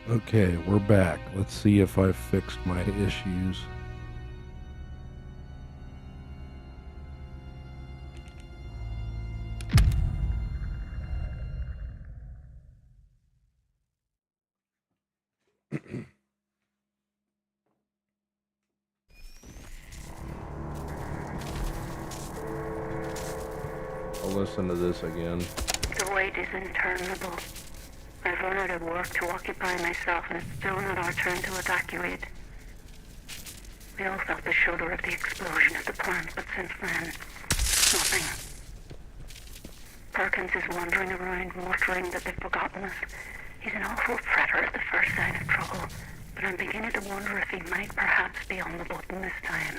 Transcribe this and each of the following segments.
Okay, we're back. Let's see if I fixed my issues. I'll listen to this again. The wait is interminable. I've run out of work to occupy myself, and it's still not our turn to evacuate. We all felt the shudder of the explosion at the plant, but since then, nothing. Perkins is wandering around, muttering that they've forgotten us. He's an awful fretter at the first sign of trouble, but I'm beginning to wonder if he might perhaps be on the button this time.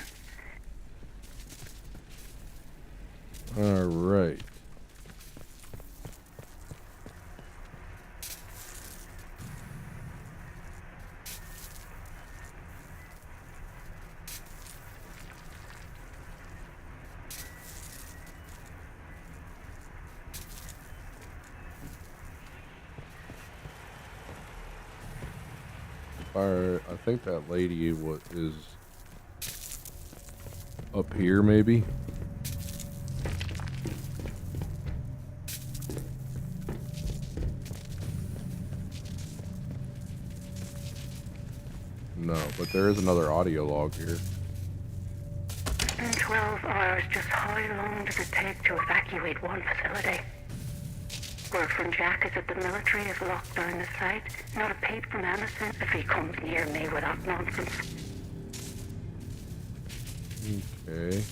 All right. I think that lady is up here, maybe. No, but there is another audio log here. In 12 hours, just how long does it take to evacuate one facility? Word from Jack is that the military has locked down the site. Not a peep from Emerson if he comes near me with that nonsense. Okay.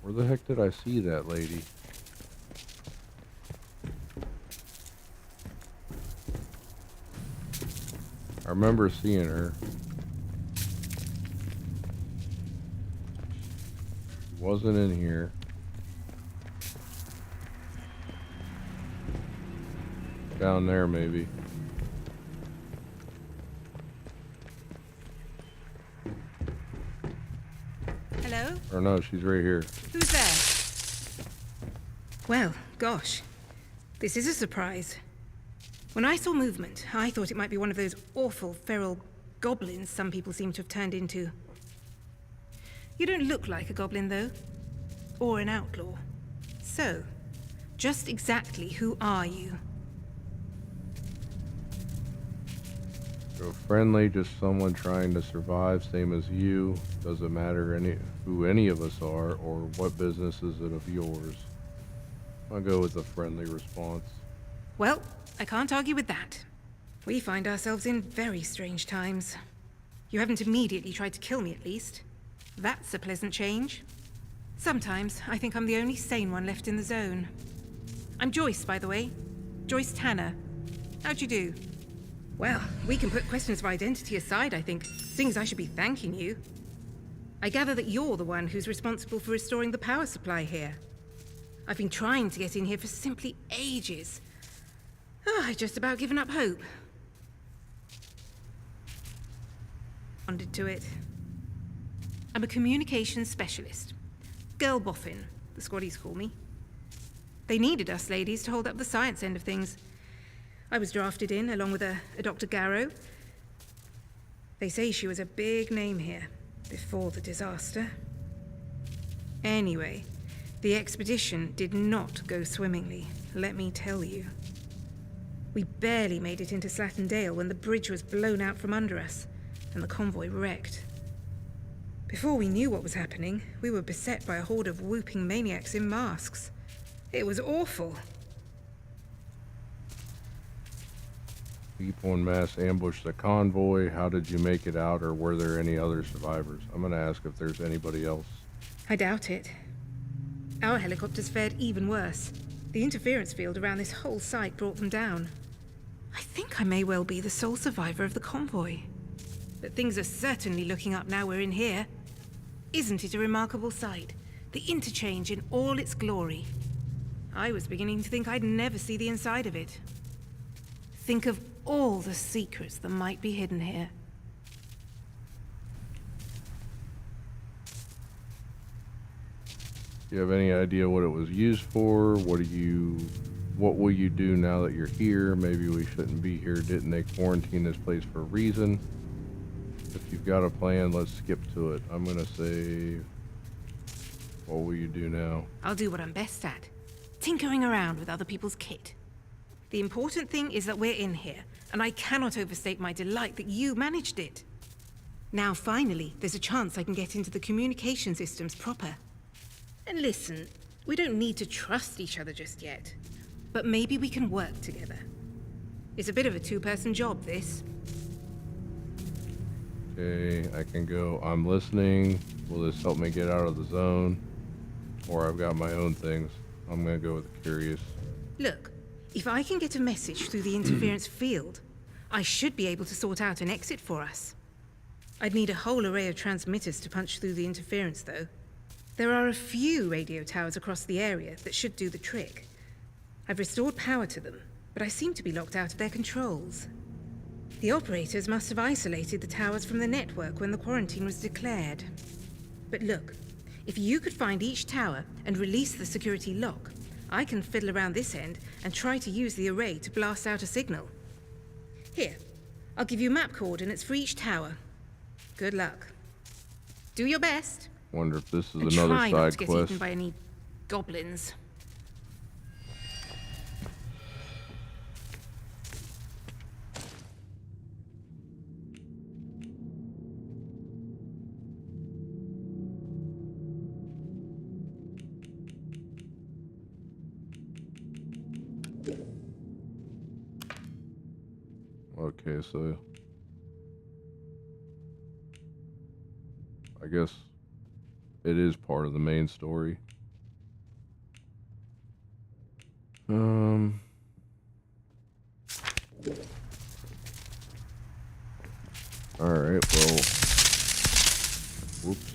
Where the heck did I see that lady? I remember seeing her. She wasn't in here. Down there, maybe. Hello? Or no, she's right here. Who's there? Well, gosh. This is a surprise. When I saw movement, I thought it might be one of those awful feral goblins some people seem to have turned into. You don't look like a goblin, though. Or an outlaw. So, just exactly who are you? So friendly, just someone trying to survive, same as you. Doesn't matter who any of us are, or what business is it of yours. I'll go with a friendly response. Well, I can't argue with that. We find ourselves in very strange times. You haven't immediately tried to kill me, at least. That's a pleasant change. Sometimes I think I'm the only sane one left in the zone. I'm Joyce, by the way. Joyce Tanner. How'd you do? Well, we can put questions of identity aside, I think, seeing as I should be thanking you. I gather that you're the one who's responsible for restoring the power supply here. I've been trying to get in here for simply ages. I've just about given up hope. Responded to it. I'm a communications specialist. Girl boffin, the squaddies call me. They needed us ladies to hold up the science end of things. I was drafted in, along with a Dr. Garrow. They say she was a big name here, before the disaster. Anyway, the expedition did not go swimmingly, let me tell you. We barely made it into Slattendale when the bridge was blown out from under us, and the convoy wrecked. Before we knew what was happening, we were beset by a horde of whooping maniacs in masks. It was awful. People en masse ambushed the convoy. How did you make it out, or were there any other survivors? I'm gonna ask if there's anybody else. I doubt it. Our helicopters fared even worse. The interference field around this whole site brought them down. I think I may well be the sole survivor of the convoy. But things are certainly looking up now we're in here. Isn't it a remarkable sight? The interchange in all its glory. I was beginning to think I'd never see the inside of it. Think of all the secrets that might be hidden here. You have any idea what it was used for? What will you do now that you're here? Maybe we shouldn't be here. Didn't they quarantine this place for a reason? If you've got a plan, let's skip to it. I'm gonna say, what will you do now? I'll do what I'm best at. Tinkering around with other people's kit. The important thing is that we're in here, and I cannot overstate my delight that you managed it. Now, finally, there's a chance I can get into the communication systems proper. And listen, we don't need to trust each other just yet. But maybe we can work together. It's a bit of a two-person job, this. Okay, I can go, I'm listening. Will this help me get out of the zone? Or I've got my own things. I'm gonna go with curious. Look, if I can get a message through the interference field, I should be able to sort out an exit for us. I'd need a whole array of transmitters to punch through the interference, though. There are a few radio towers across the area that should do the trick. I've restored power to them, but I seem to be locked out of their controls. The operators must have isolated the towers from the network when the quarantine was declared. But look, if you could find each tower and release the security lock, I can fiddle around this end and try to use the array to blast out a signal. Here, I'll give you map coordinates for each tower. Good luck. Do your best. Wonder if this is And another try not side to get quest. eaten by any goblins. Okay, so I guess it is part of the main story. All right, well, whoops.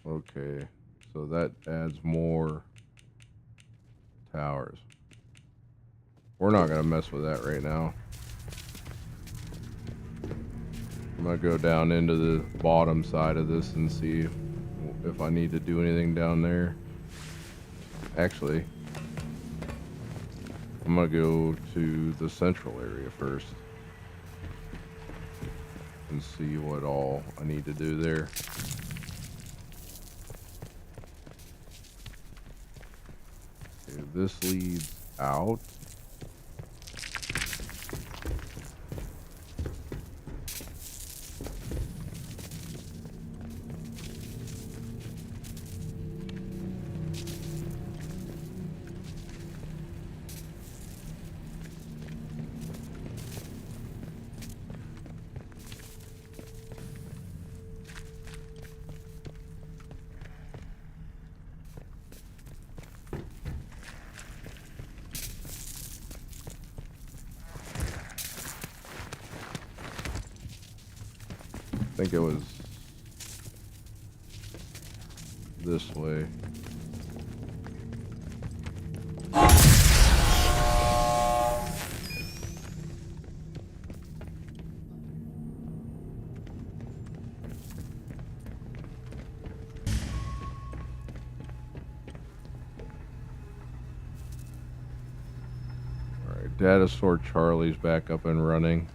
Okay, so that adds more towers. We're not gonna mess with that right now. I'm gonna go down into the bottom side of this and see if I need to do anything down there. Actually, I'm gonna go to the central area first and see what all I need to do there. Okay, this leads out. I think it was this way. All right, Data Store Charlie's back up and running.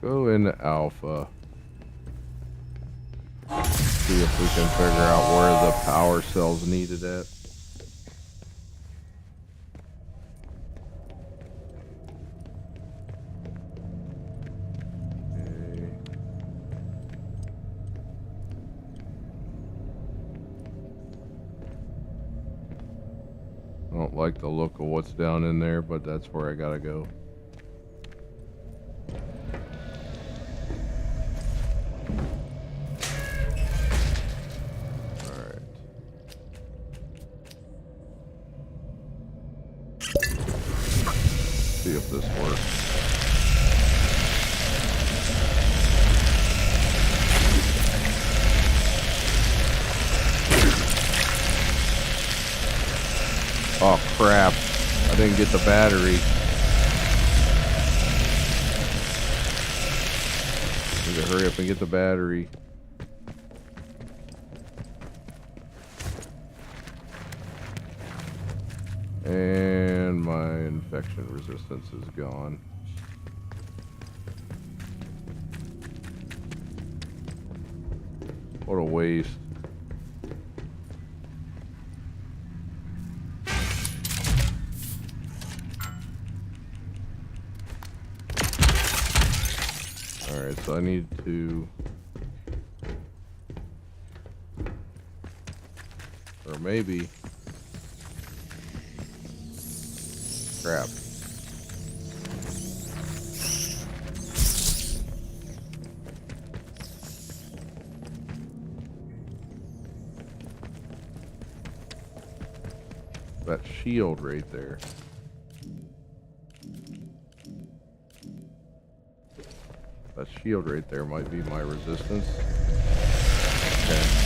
Go into Alpha. See if we can figure out where the power cell's needed at. Okay. I don't like the look of what's down in there, but that's where I gotta go. crap. I didn't get the battery. Need to hurry up and get the battery. And my infection resistance is gone. What a waste. Alright, so I need to... Or maybe... Crap. That shield right there. That shield right there might be my resistance. Okay.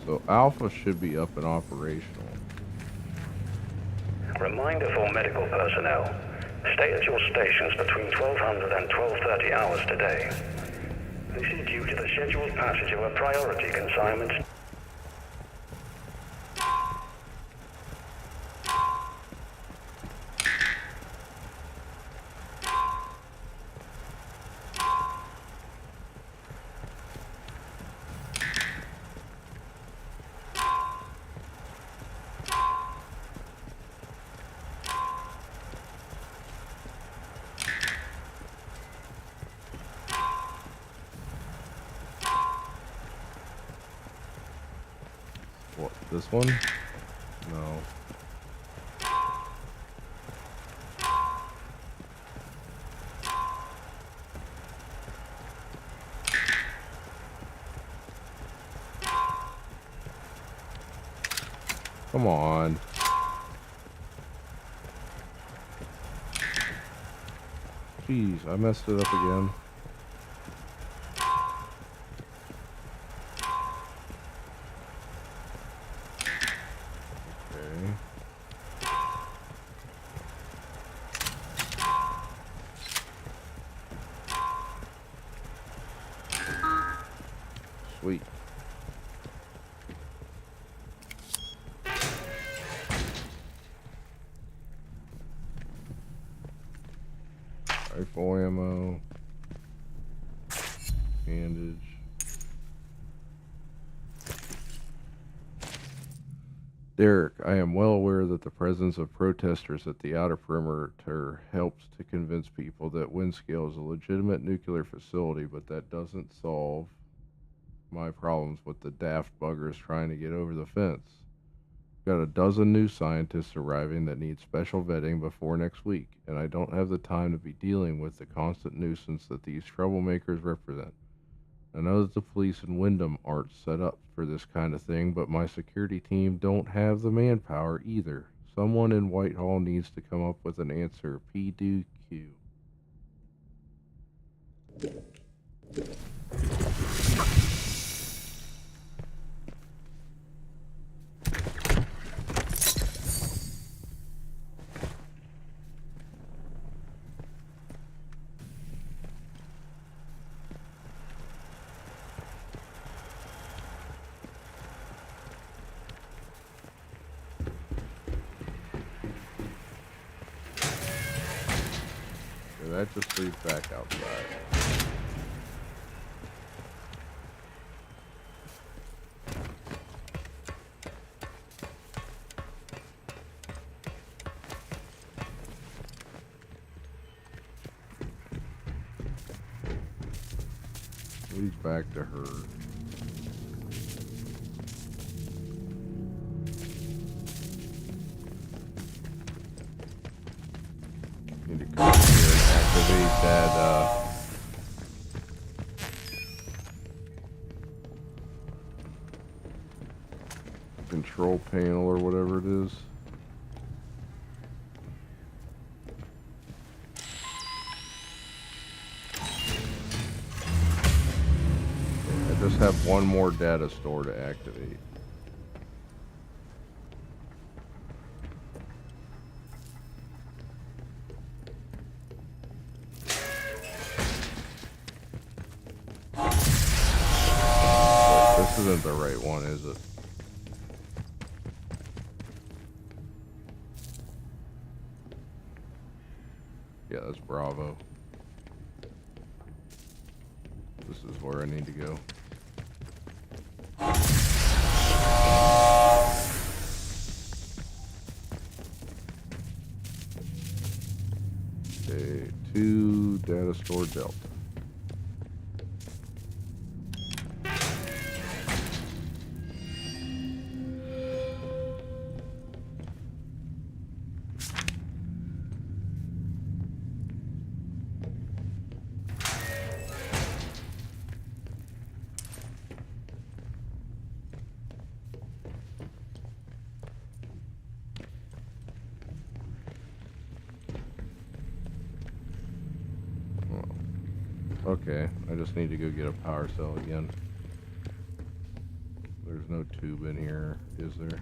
So Alpha should be up and operational. Reminder for medical personnel. Stay at your stations between 1200 and 1230 hours today. This is due to the scheduled passage of a priority consignment. What, this one? No. Come on. Jeez, I messed it up again. Okay. Sweet. Rifle ammo. Bandage. Derek, I am well aware that the presence of protesters at the outer perimeter helps to convince people that Windscale is a legitimate nuclear facility, but that doesn't solve my problems with the daft buggers trying to get over the fence. got a dozen new scientists arriving that need special vetting before next week, and I don't have the time to be dealing with the constant nuisance that these troublemakers represent. I know that the police in Wyndham aren't set up for this kind of thing, but my security team don't have the manpower either. Someone in Whitehall needs to come up with an answer. PDQ. Yeah, that just leads back outside. Leads back to her. Need to come up here and activate that, control panel or whatever it is. I just have one more data store to activate. But this isn't the right one, is it? Yeah, that's Bravo. This is where I need to go. Okay, 2 data store Delta. Okay, I just need to go get a power cell again. There's no tube in here, is there?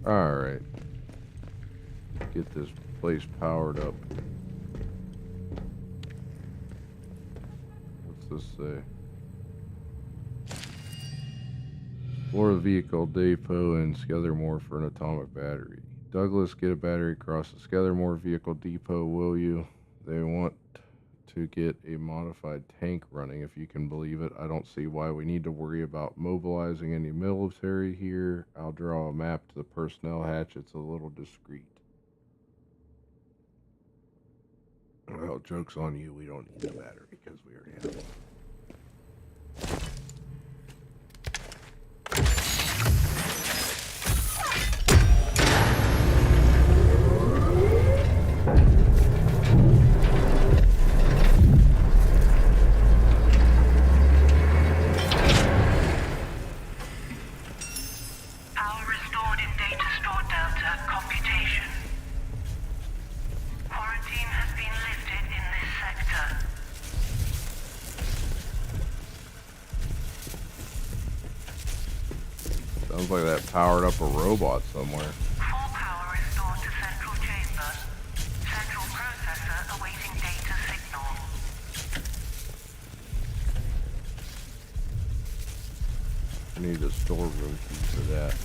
Alright. Get this place powered up. What's this say? Explore the vehicle depot in Skethermore for an atomic battery. Douglas, get a battery across the Skethermore vehicle depot, will you? They want to get a modified tank running, if you can believe it. I don't see why we need to worry about mobilizing any military here. I'll draw a map to the personnel hatch. It's a little discreet. Well, joke's on you. We don't need a battery because we already have one. Sounds like that powered up a robot somewhere. Full power restored to central chamber. Central processor awaiting data signal. I need a storeroom key for that.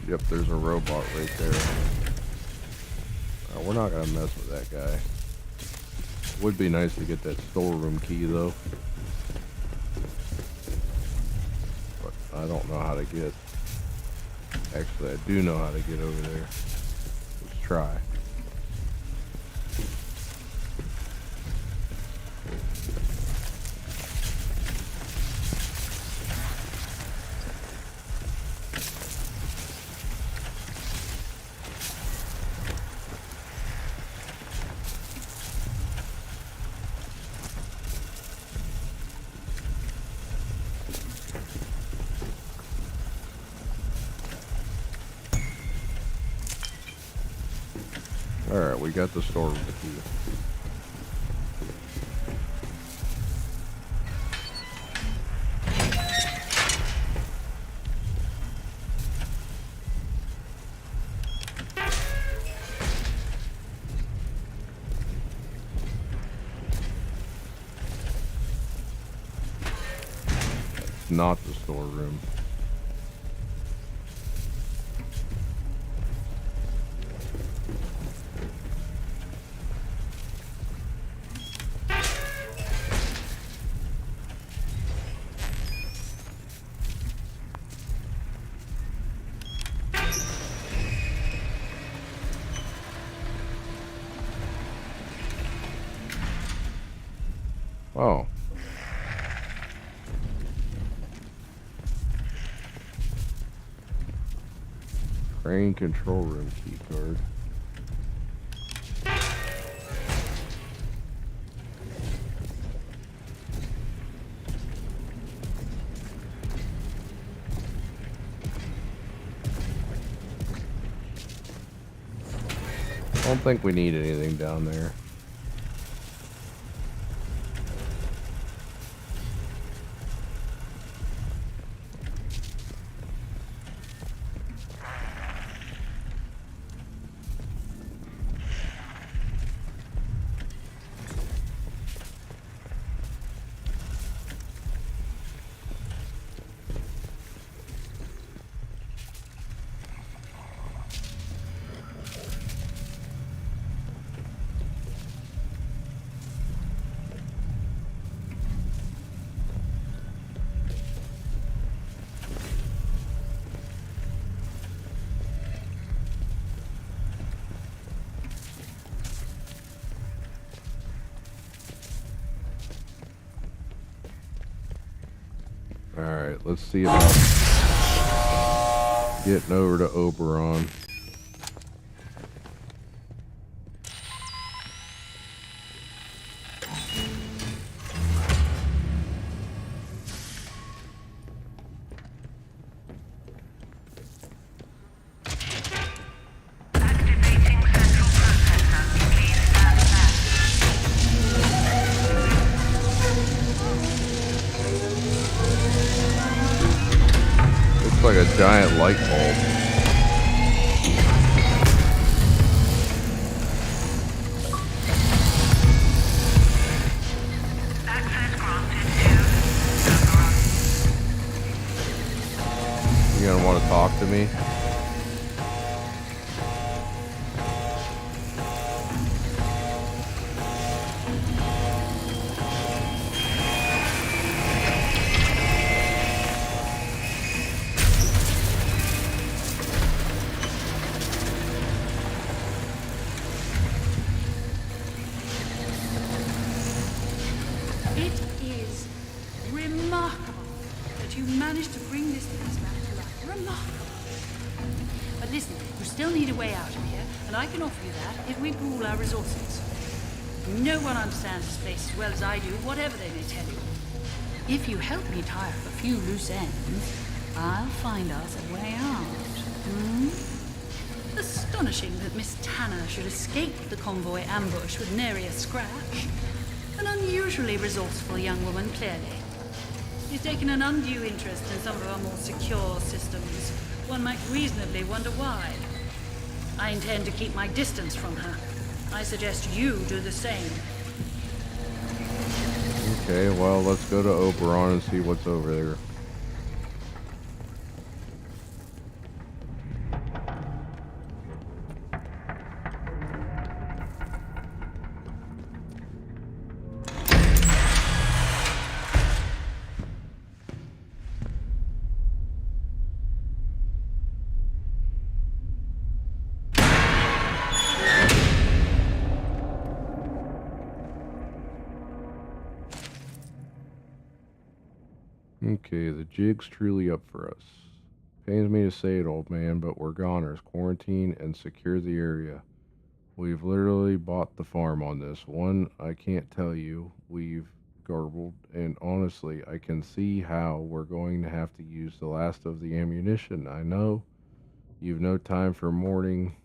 Yep, there's a robot right there. We're not gonna mess with that guy. Would be nice to get that storeroom key though. But I don't know how to get. Actually, I do know how to get over there. Let's try. Alright, we got the storeroom key. It's not the storeroom. Oh. Crane control room key card. I don't think we need anything down there. Alright, let's see about getting over to Oberon. Activating central processor. Please stand back. Looks like a giant light bulb. Access granted to Oberon. You gonna want to talk to me? It is remarkable that you managed to bring this place back to life. Remarkable. But listen, you still need a way out of here, and I can offer you that if we pool our resources. No one understands this place as well as I do, whatever they may tell you. If you help me tie up a few loose ends, I'll find us a way out. Astonishing that Miss Tanner should escape the convoy ambush with nary a scratch. An unusually resourceful young woman, clearly. She's taken an undue interest in some of our more secure systems. One might reasonably wonder why. I intend to keep my distance from her. I suggest you do the same. Okay, well, let's go to Oberon and see what's over there. Okay, the jig's truly up for us. Pains me to say it, old man, but we're goners. Quarantine and secure the area. We've literally bought the farm on this one. I can't tell you. We've garbled, and honestly, I can see how we're going to have to use the last of the ammunition. I know you've no time for mourning,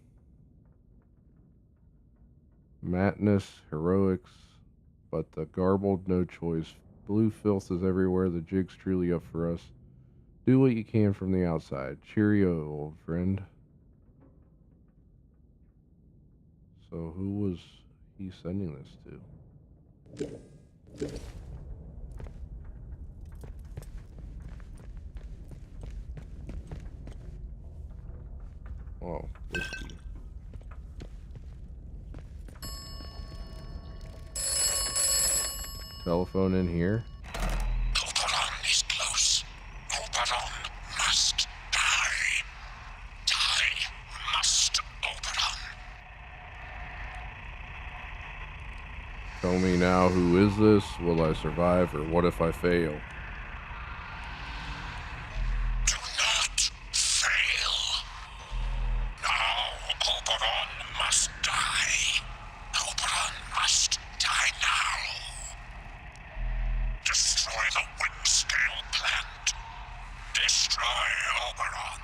madness, heroics, but the garbled, no choice. Blue filth is everywhere. The jig's truly up for us. Do what you can from the outside. Cheerio, old friend. So who was he sending this to? Oh, whiskey. Telephone in here. Oberon is close. Oberon must die. Die must, Oberon. Tell me now, who is this? Will I survive, or what if I fail? Do not fail. Now Oberon must die. Oberon must die now. Destroy the wind-scale plant. Destroy Oberon.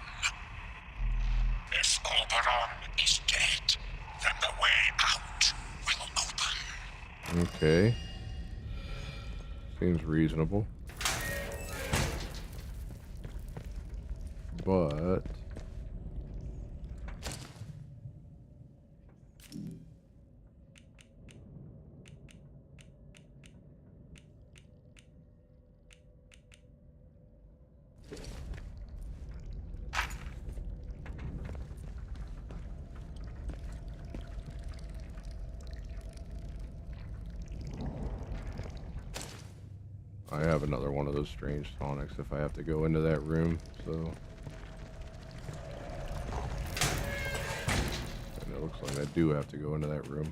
If Oberon is dead, then the way out will open. Okay. Seems reasonable. But I have another one of those strange tonics if I have to go into that room, so. And it looks like I do have to go into that room.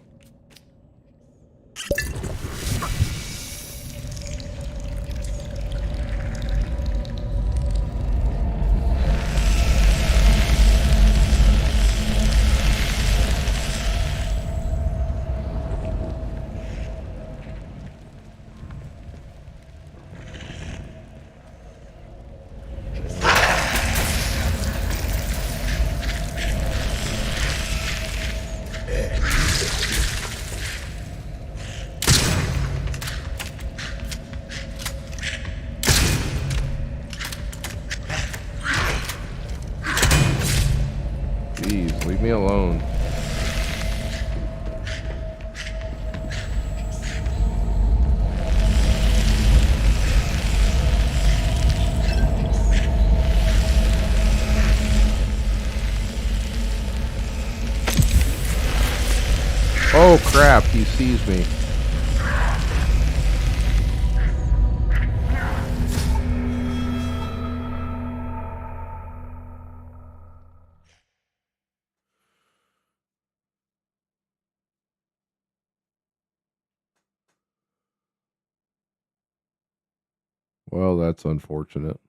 Jeez, leave me alone. Oh crap, he sees me. Well, that's unfortunate.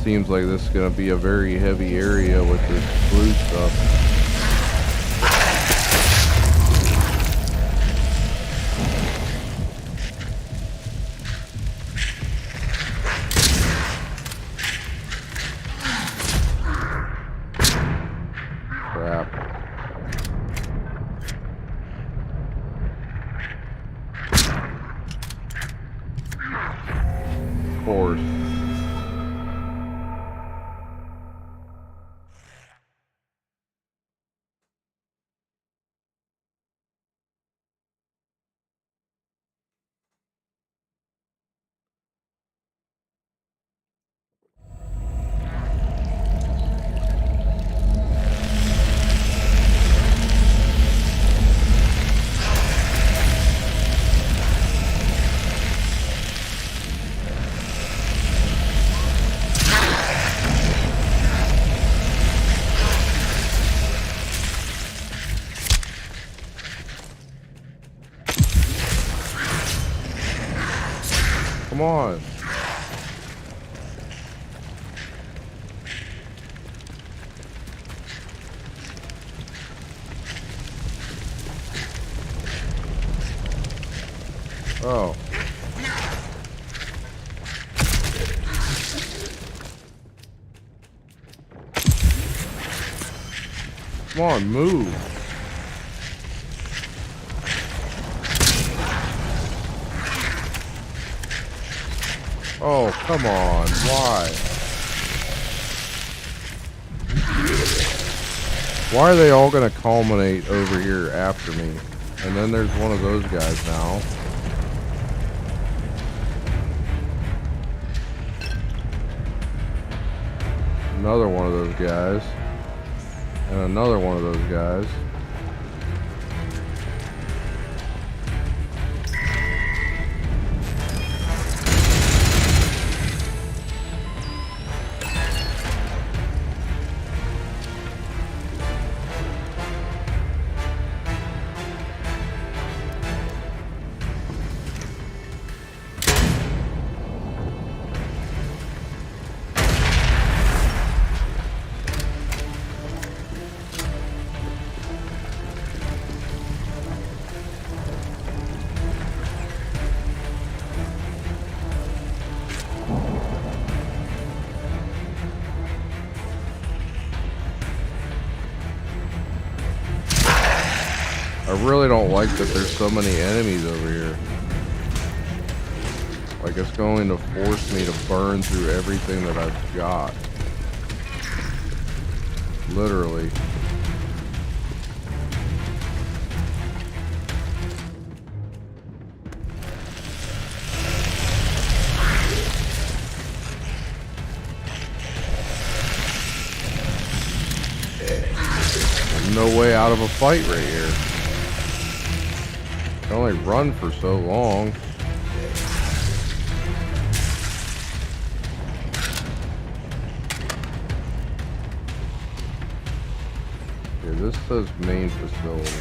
seems like this is going to be a very heavy area with this blue stuff. Crap. Of course. Come on. Oh. Come on, move. Oh, come on. Why? Why are they all going to culminate over here after me? And then there's one of those guys now. Another one of those guys. And another one of those guys. I really don't like that there's so many enemies over here. Like, it's going to force me to burn through everything that I've got. Literally. There's no way out of a fight right here. I can only run for so long. Okay, this says main facility.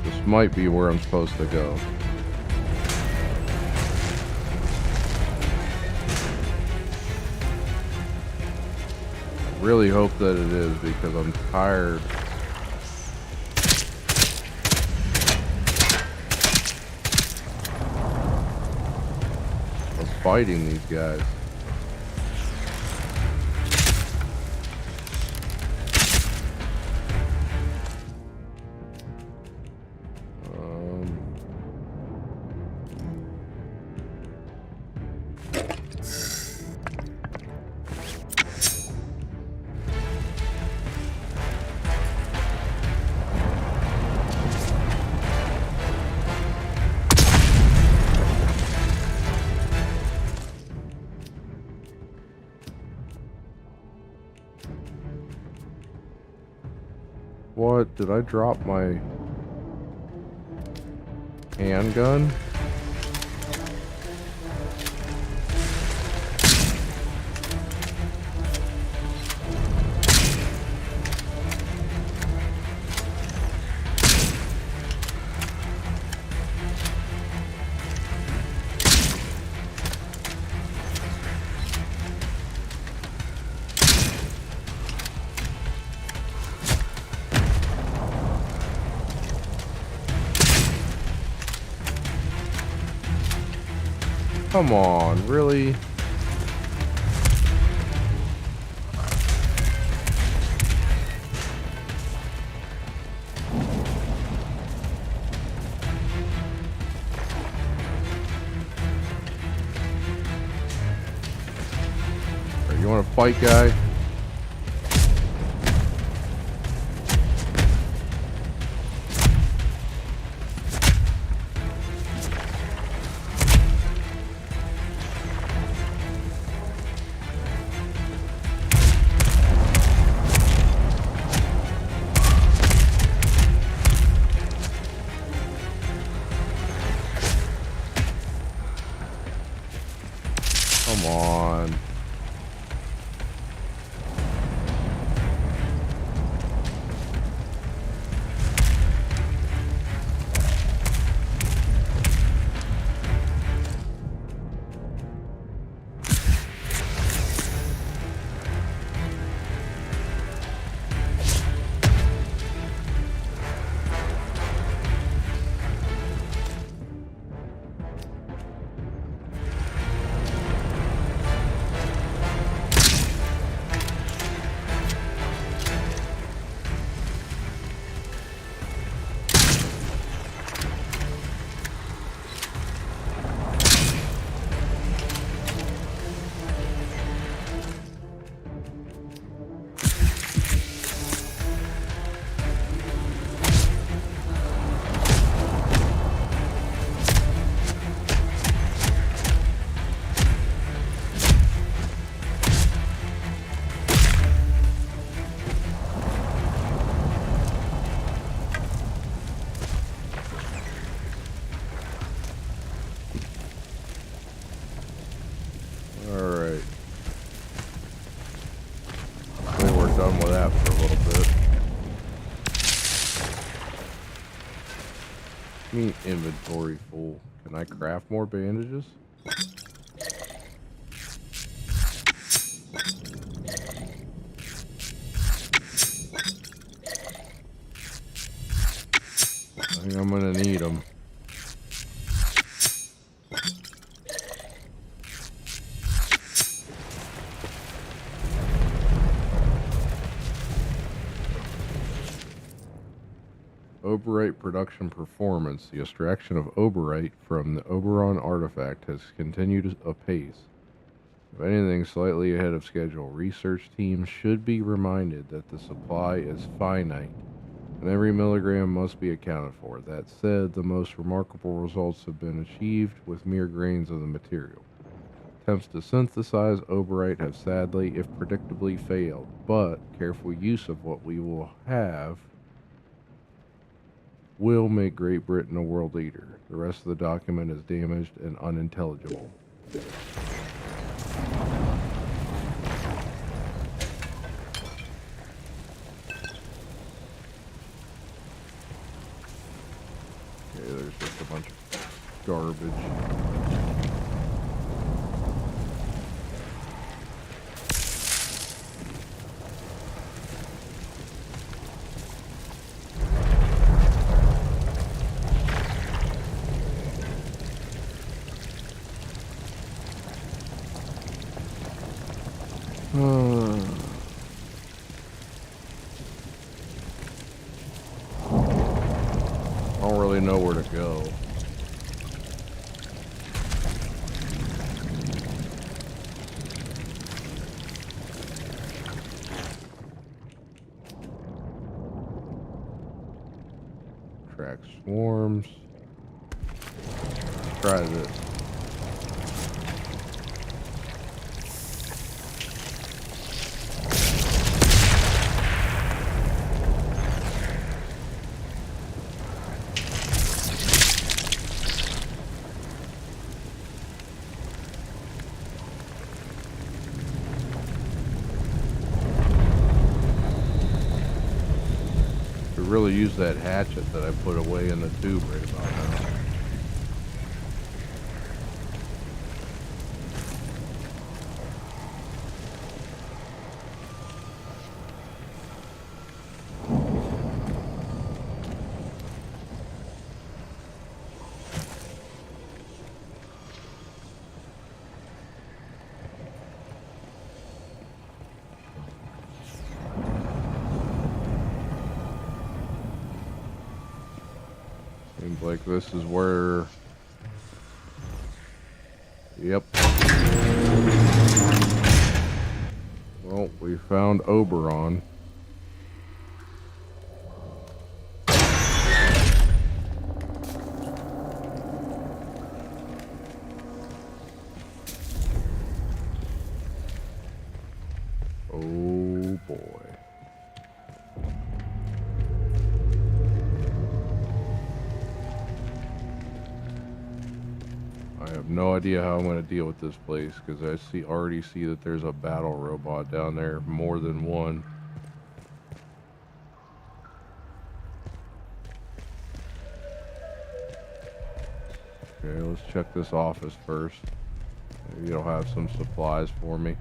This might be where I'm supposed to go. I really hope that it is, because I'm tired fighting these guys. What? Did I drop my handgun? Come on, really? Alright, you want to fight, guy? Come on. Alright. I think we're done with that for a little bit. Me inventory full. Can I craft more bandages? I think I'm gonna need them. Oberite production performance. The extraction of Oberite from the Oberon artifact has continued apace. If anything, slightly ahead of schedule. Research teams should be reminded that the supply is finite, and every milligram must be accounted for. That said, the most remarkable results have been achieved with mere grains of the material. Attempts to synthesize Oberite have sadly, if predictably, failed, but careful use of what we will have will make Great Britain a world leader. The rest of the document is damaged and unintelligible. Okay, there's just a bunch of garbage. I don't really know where to go. Track swarms. Let's try this. Really use that hatchet that I put away in the tube right about now. like this is where... Yep. Well, we found Oberon. Oh boy. I have no idea how I'm going to deal with this place because I already see that there's a battle robot down there, more than one. Okay, let's check this office first. Maybe it'll have some supplies for me.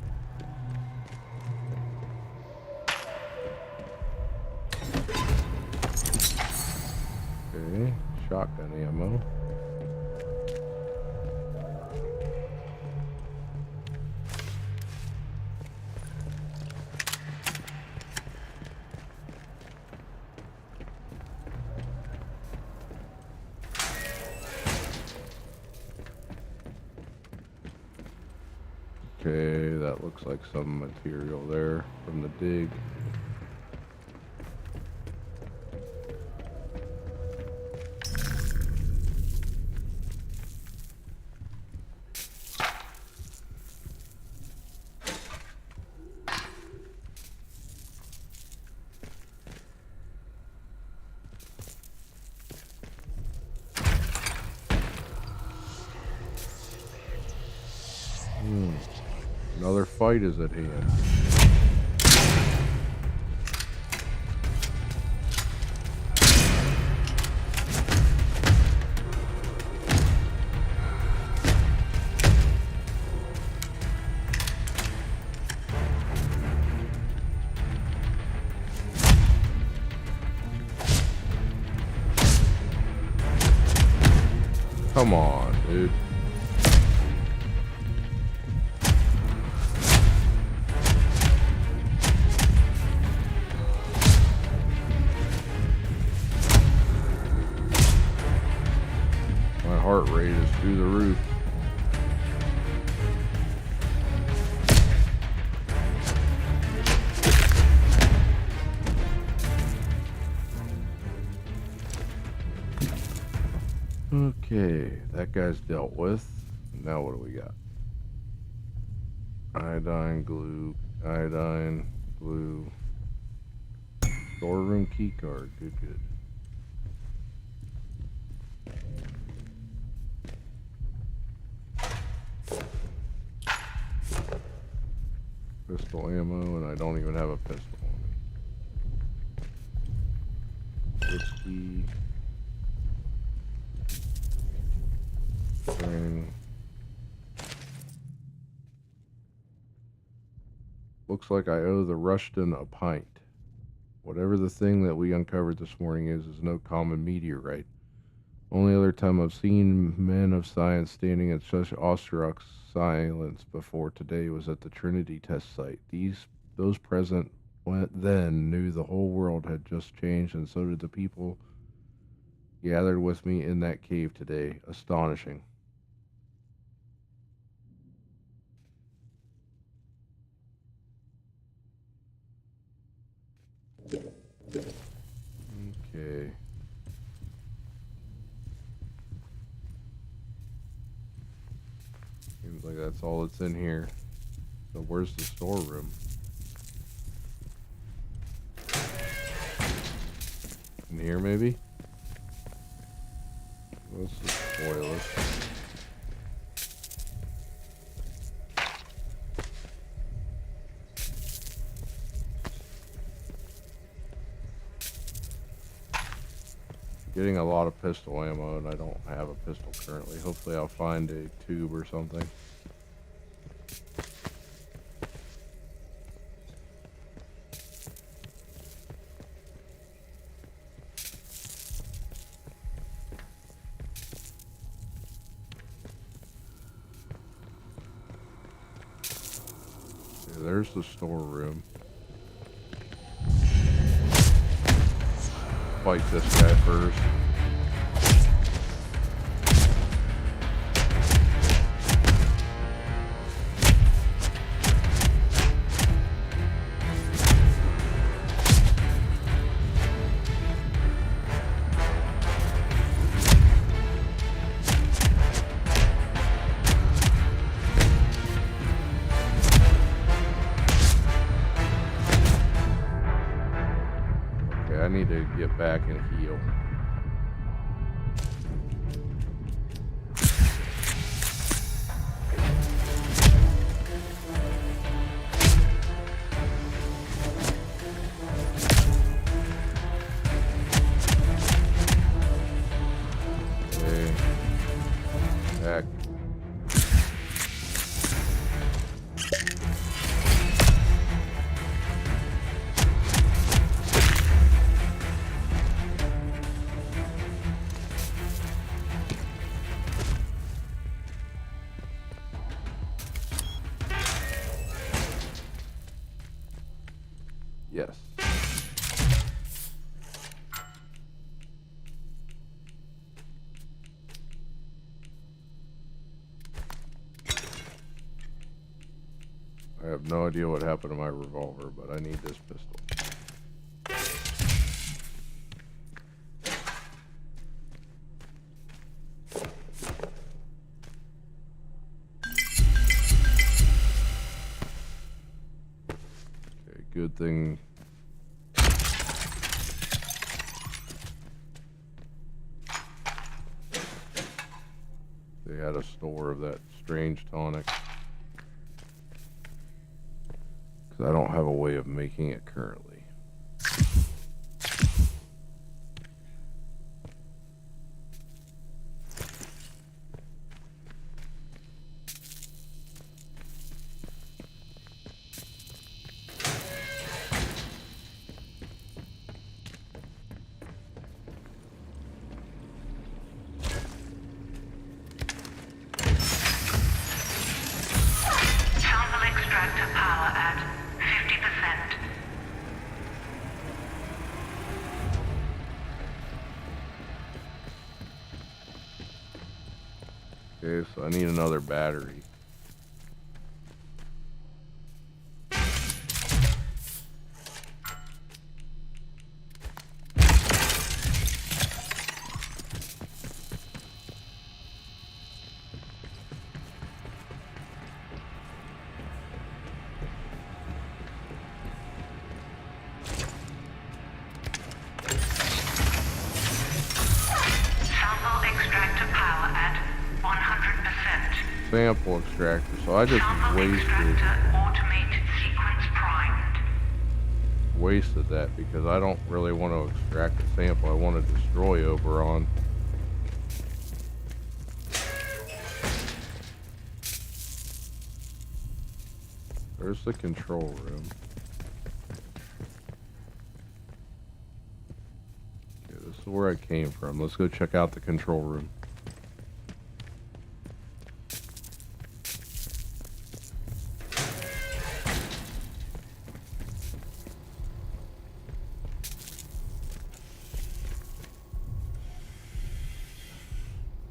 Okay, shotgun ammo. Okay, that looks like some material there from the dig. Another fight is at hand. Come on, dude. My heart rate is through the roof. Okay, that guy's dealt with. Now what do we got? Iodine, glue, iodine, glue. Storeroom key card. Good, good. Pistol ammo, and I don't even have a pistol on me. Whiskey. Spring. Looks like I owe the Rushton a pint. Whatever the thing that we uncovered this morning is no common meteorite. Only other time I've seen men of science standing in such awestruck silence before today was at the Trinity test site. Those present then knew the whole world had just changed, and so did the people gathered with me in that cave today. Astonishing. Okay. Seems like that's all that's in here. So where's the storeroom? In here, maybe? Let's just spoil it. Getting a lot of pistol ammo, and I don't have a pistol currently. Hopefully I'll find a tube or something. Okay, there's the storeroom. Fight this guy first. need to get back and heal. Okay. Back. Yes. I have no idea what happened to my revolver, but I need this pistol. Okay, good thing. They had a store of that strange tonic. Because I don't have a way of making it currently. Sample extractor power at 50%. Okay, so I need another battery. Sample extractor power at 100%. Sample extractor, so I just Sample extractor automate sequence primed. wasted that because I don't really want to extract a sample. I want to destroy Oberon. There's the control room. Okay, this is where I came from. Let's go check out the control room.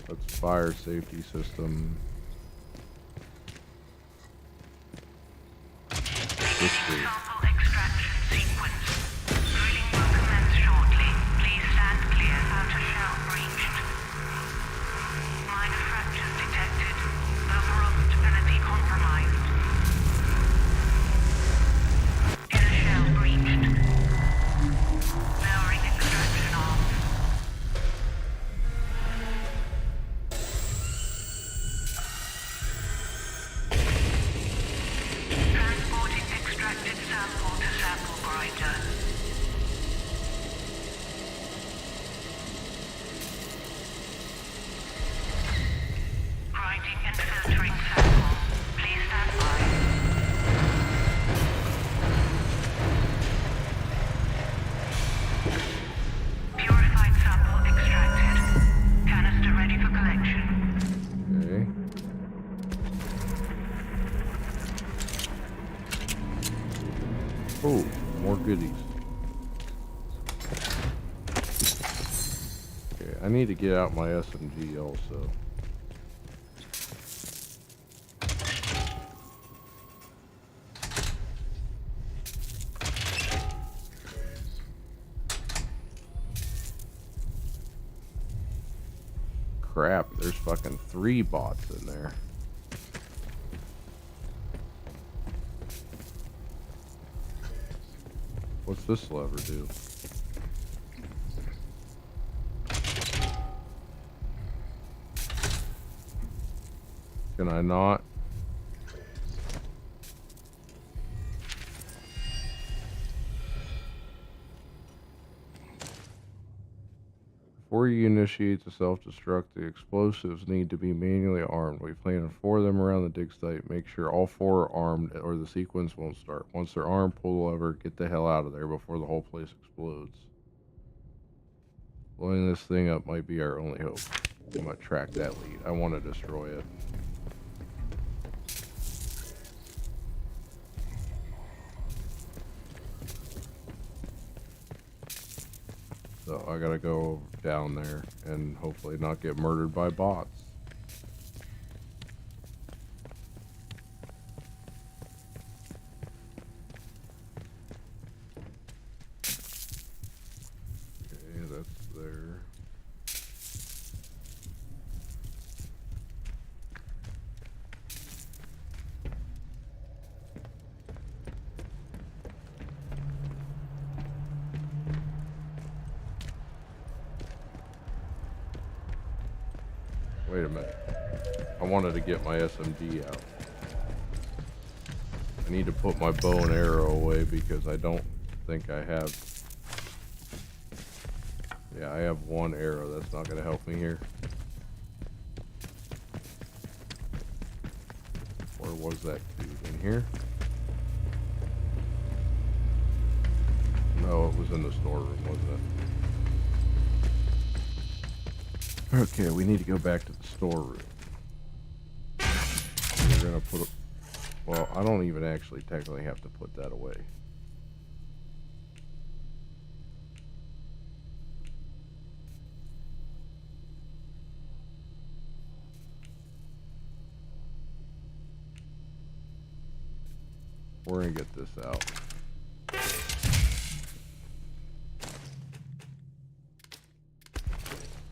That's fire safety system. History. Sample extraction sequence. Drilling will commence shortly. Please stand clear. Outer shell breached. Minor fractures detected. Overall stability compromised. Inner shell breached. Lowering extraction off. Transporting extracted sample to sample grinder. Grinding and filtering sample. Please stand by. Purified sample extracted. Canister ready for collection. Okay. Oh, more goodies. Okay, I need to get out my SMG also. Crap, there's fucking 3 bots in there. What's this lever do? Can I not? Before you initiate the self-destruct, the explosives need to be manually armed. We planted 4 of them around the dig site. Make sure all 4 are armed or the sequence won't start. Once they're armed, pull the lever, get the hell out of there before the whole place explodes. Blowing this thing up might be our only hope. I'm gonna track that lead. I want to destroy it. So I gotta go down there and hopefully not get murdered by bots. Okay, that's there. Wait a minute. I wanted to get my SMG out. I need to put my bow and arrow away because I don't think I have... Yeah, I have 1 arrow. That's not going to help me here. Where was that dude? In here? No, it was in the storeroom, wasn't it? Okay, we need to go back to the storeroom. We're gonna put a... Well, I don't even actually technically have to put that away. We're gonna get this out.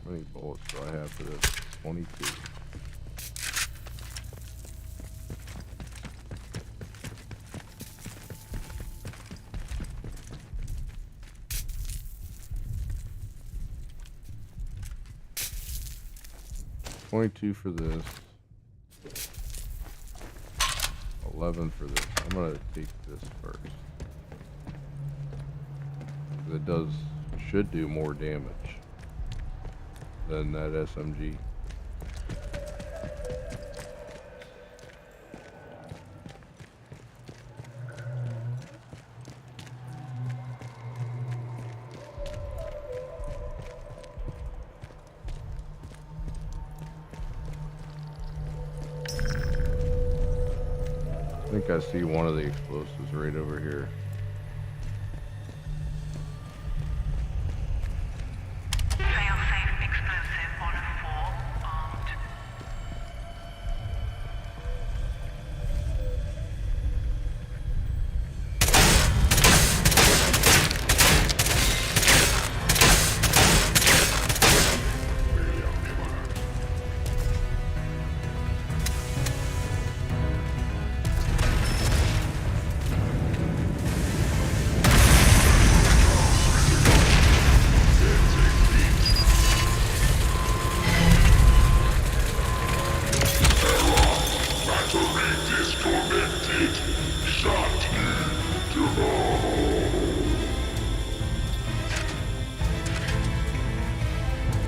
How many bullets do I have for this? 22. $22 for this. 11 for this. I'm gonna take this first. It should do more damage than that SMG. I think I see one of the explosives right over here. Fail-safe explosive on a 4, armed.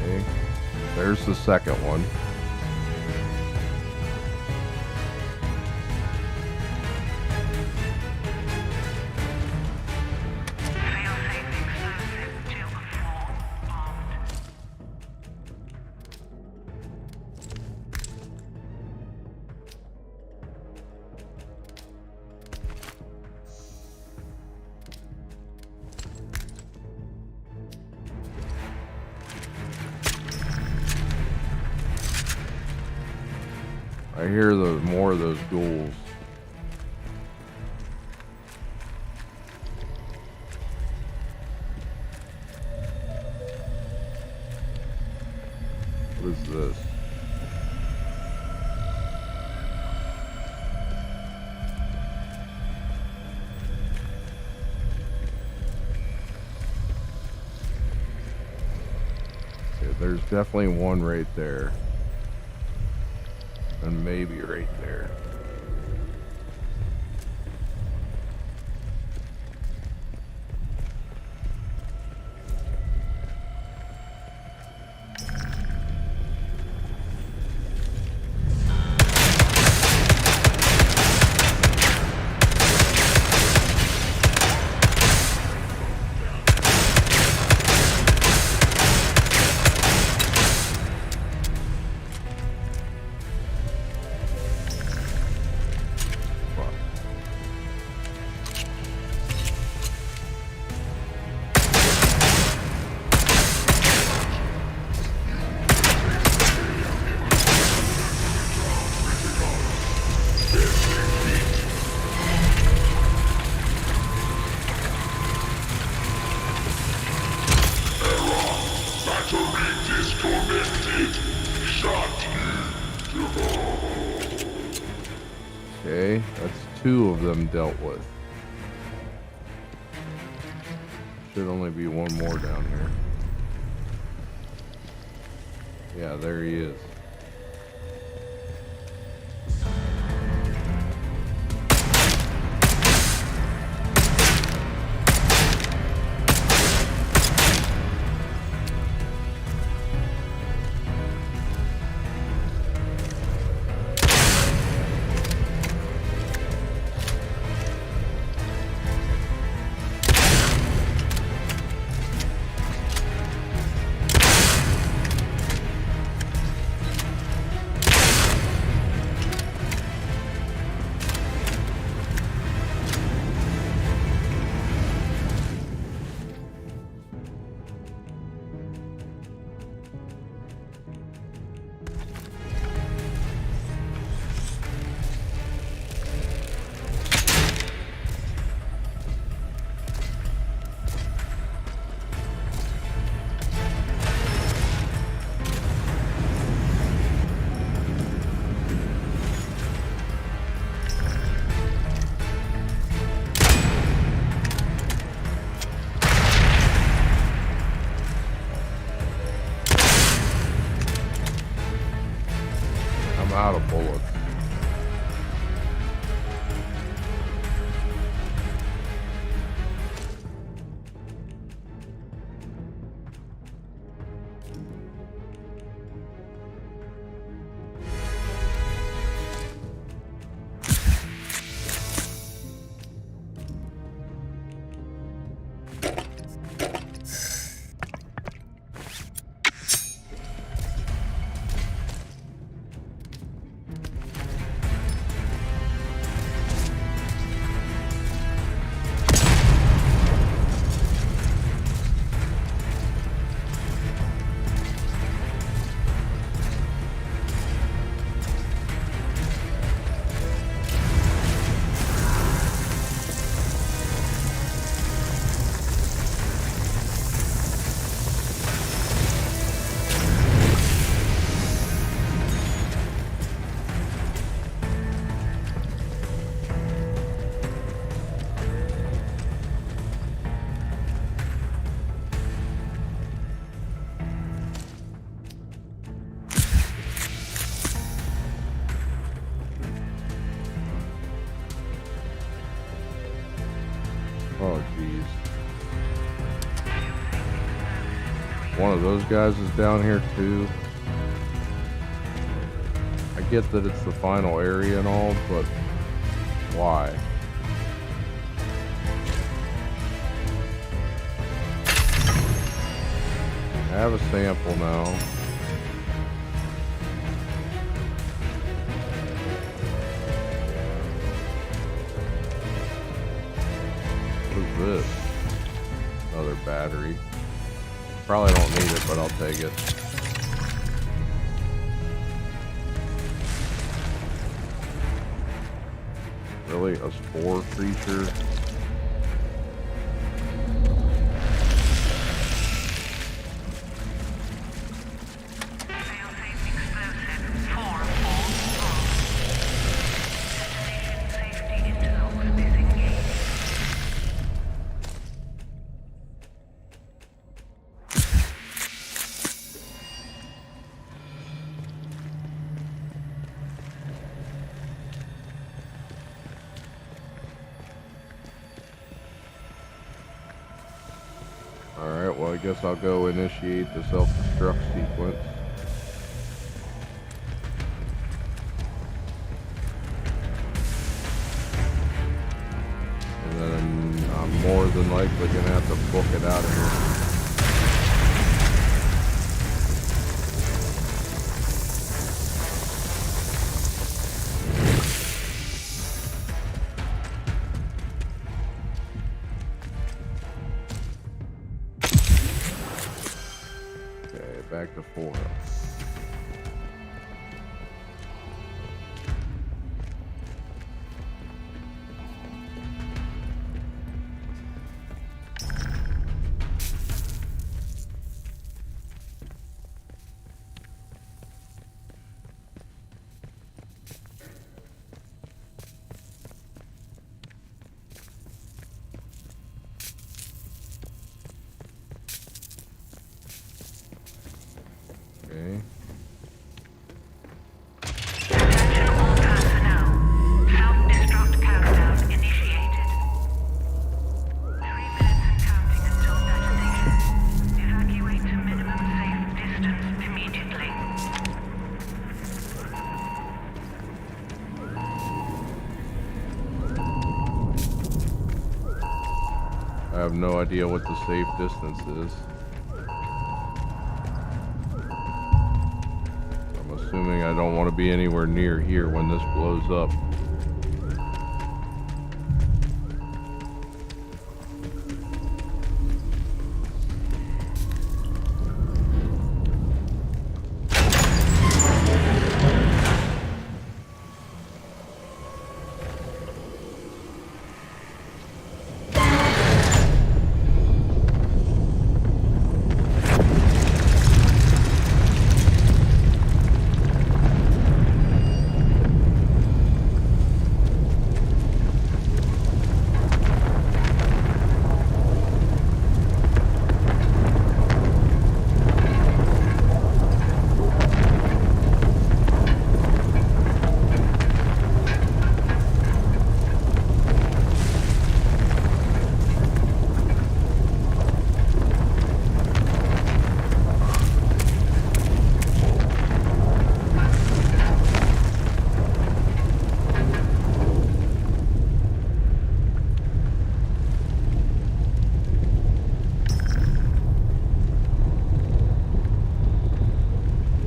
Okay. There's the second one. Fail-safe explosive to a 4, armed. I hear more of those ghouls. What is this? Okay, there's definitely one right there. And maybe right there. Okay, that's 2 of them dealt with. Should only be one more down here. Yeah, there he is. I'm out of bullets. Oh, jeez. One of those guys is down here, too. I get that it's the final area and all, but why? I have a sample now. What is this? Another battery. Probably don't need it, but I'll take it. Really? A spore creature? Failsafe explosive 4 on. Destination safety interlock disengaged. Alright, well, I guess I'll go initiate the self-destruct sequence. And then I'm more than likely gonna have to book it out of here. Back to 4. Okay. Attention all personnel. Self-destruct countdown initiated. 3 minutes and counting until detonation. Evacuate to minimum safe distance immediately. I have no idea what the safe distance is. I'm assuming I don't want to be anywhere near here when this blows up.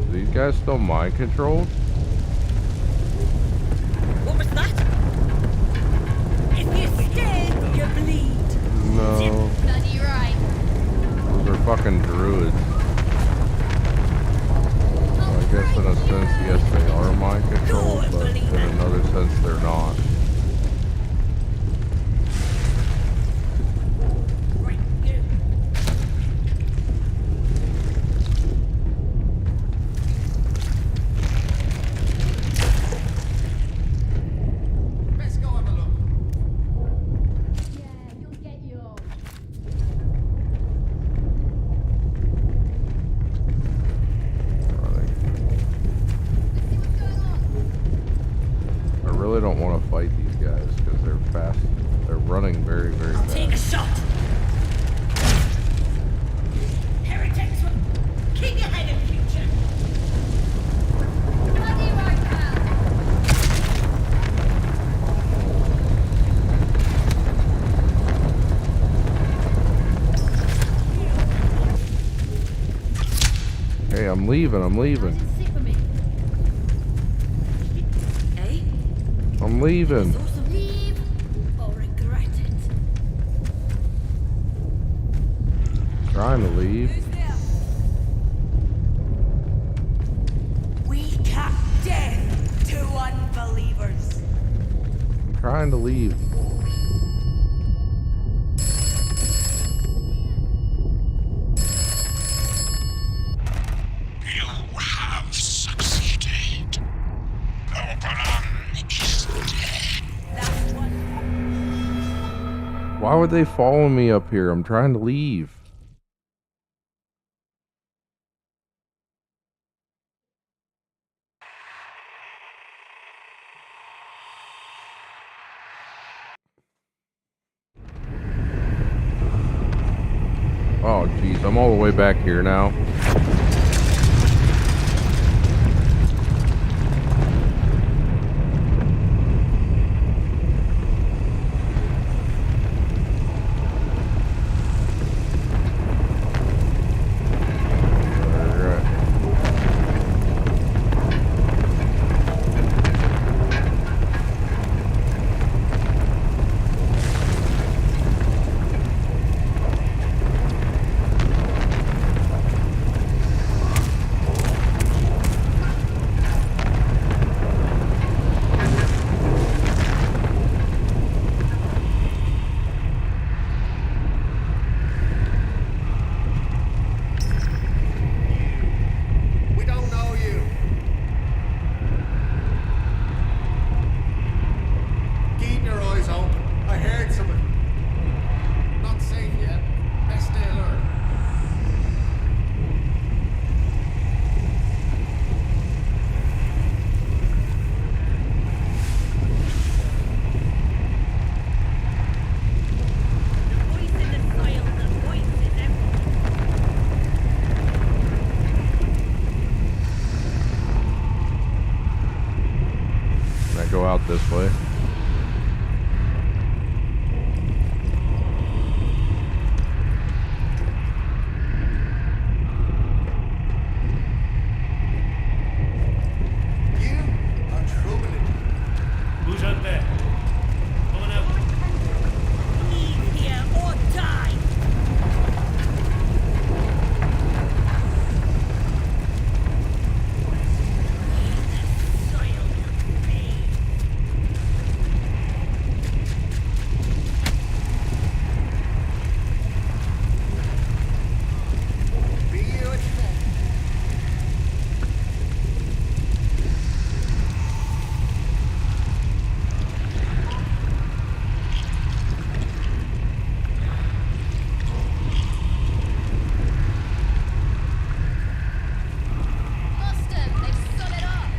These guys still mind controlled? What was that? If you stay, you bleed. No. Bloody right. Those are fucking druids. Well, I guess in a sense, yes, they are mind controlled, but in another sense, they're not. Right, you. Let's go have a look. Yeah, you'll get your. Running. Let's see what's going on. I really don't want to fight these guys because they're fast. They're running very, very I'll take a fast. shot. Heretics will keep your head in future. Bloody right, pal. Hey, I'm leaving. I'm How's leaving. it sit with me? Eh? I'm leaving. Awesome. Leave or regret it. Trying to leave. Who's there? We cap death to unbelievers. I'm trying to leave. You have succeeded. Oberon is dead. That's one. Why would they follow me up here? I'm trying to leave. Oh, geez, I'm all the way back here now. We don't know you. Keep your eyes open. I heard something. Not safe yet. Best stay alert. The voice in the soil, the voice is everything. Can I go out this way? You are troubling. Who's out there? Coming out. Leave here or die! The soil will pay. Be you at that. Lost them. They've solid up.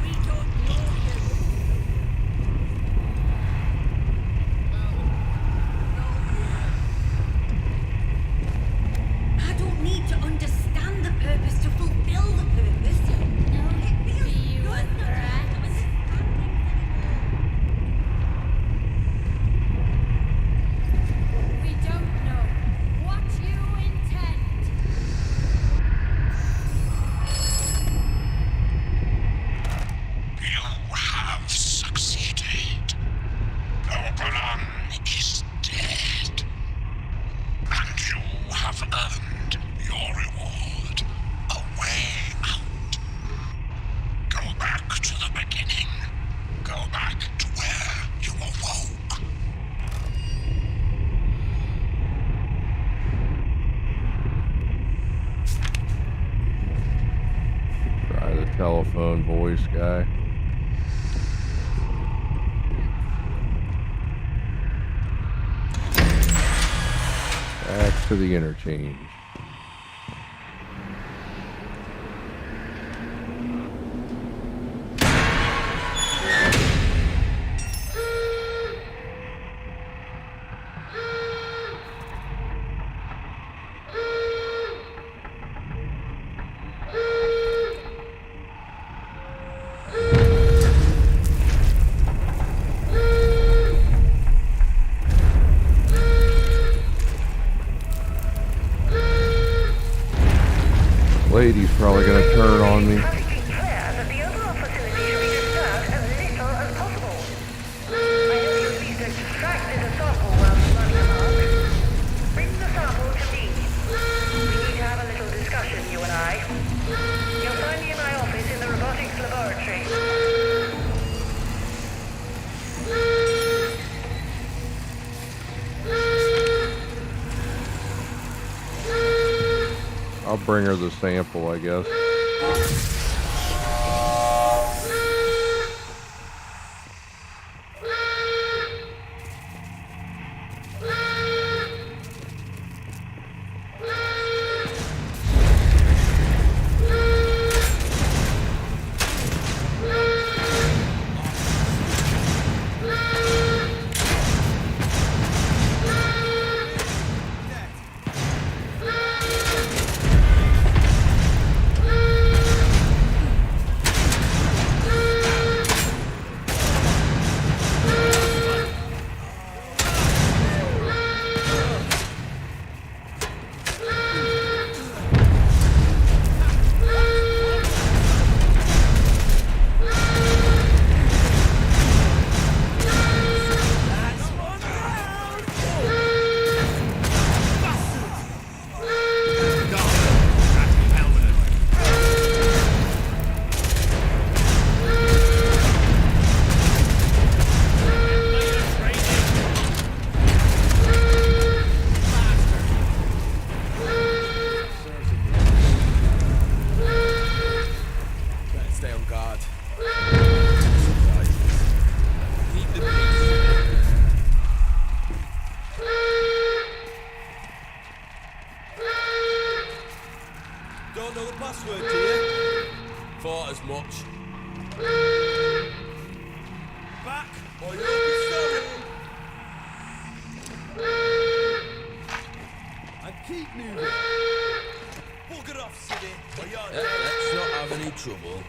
We don't know you. I don't need to understand the purpose to fulfill the purpose. No, It feels be you good a not to threat? have to understand things anymore. We don't know what you intend. You have succeeded. Our plan is dead. And you have earned your reward. A way out. Go back to the beginning. Go back to where you awoke. Try the telephone voice guy. Back to the interchange. Lady's probably gonna turn on me. Perfectly clear that the overall facility should be disturbed as little as possible. I know you'll be distracted a sample while you run the mark. Bring the sample to me. We need to have a little discussion, you and I. You'll find me in my office in the robotics laboratory. I'll bring her the sample, I guess. Keep the peace. Don't know the password, do you? Thought as much. Back, or you'll be sorry. And keep moving. Bugger off, City, or you're dead. Let's not have any trouble.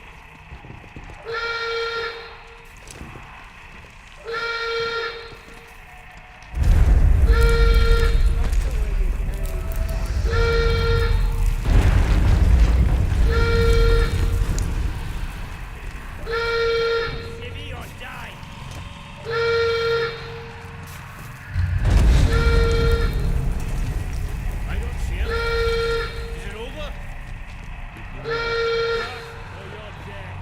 Civvy or die. I don't see him. Is it over? Or you're dead.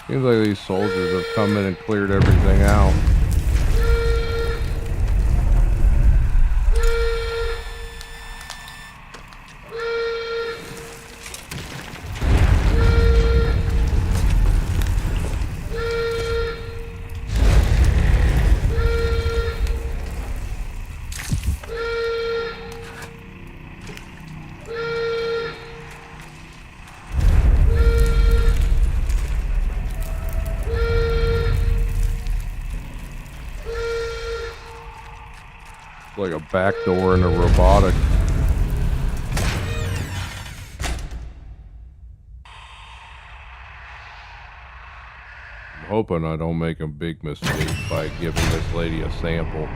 Seems like these soldiers have come in and cleared everything out. Like a back door in a robotic. I'm hoping I don't make a big mistake by giving this lady a sample.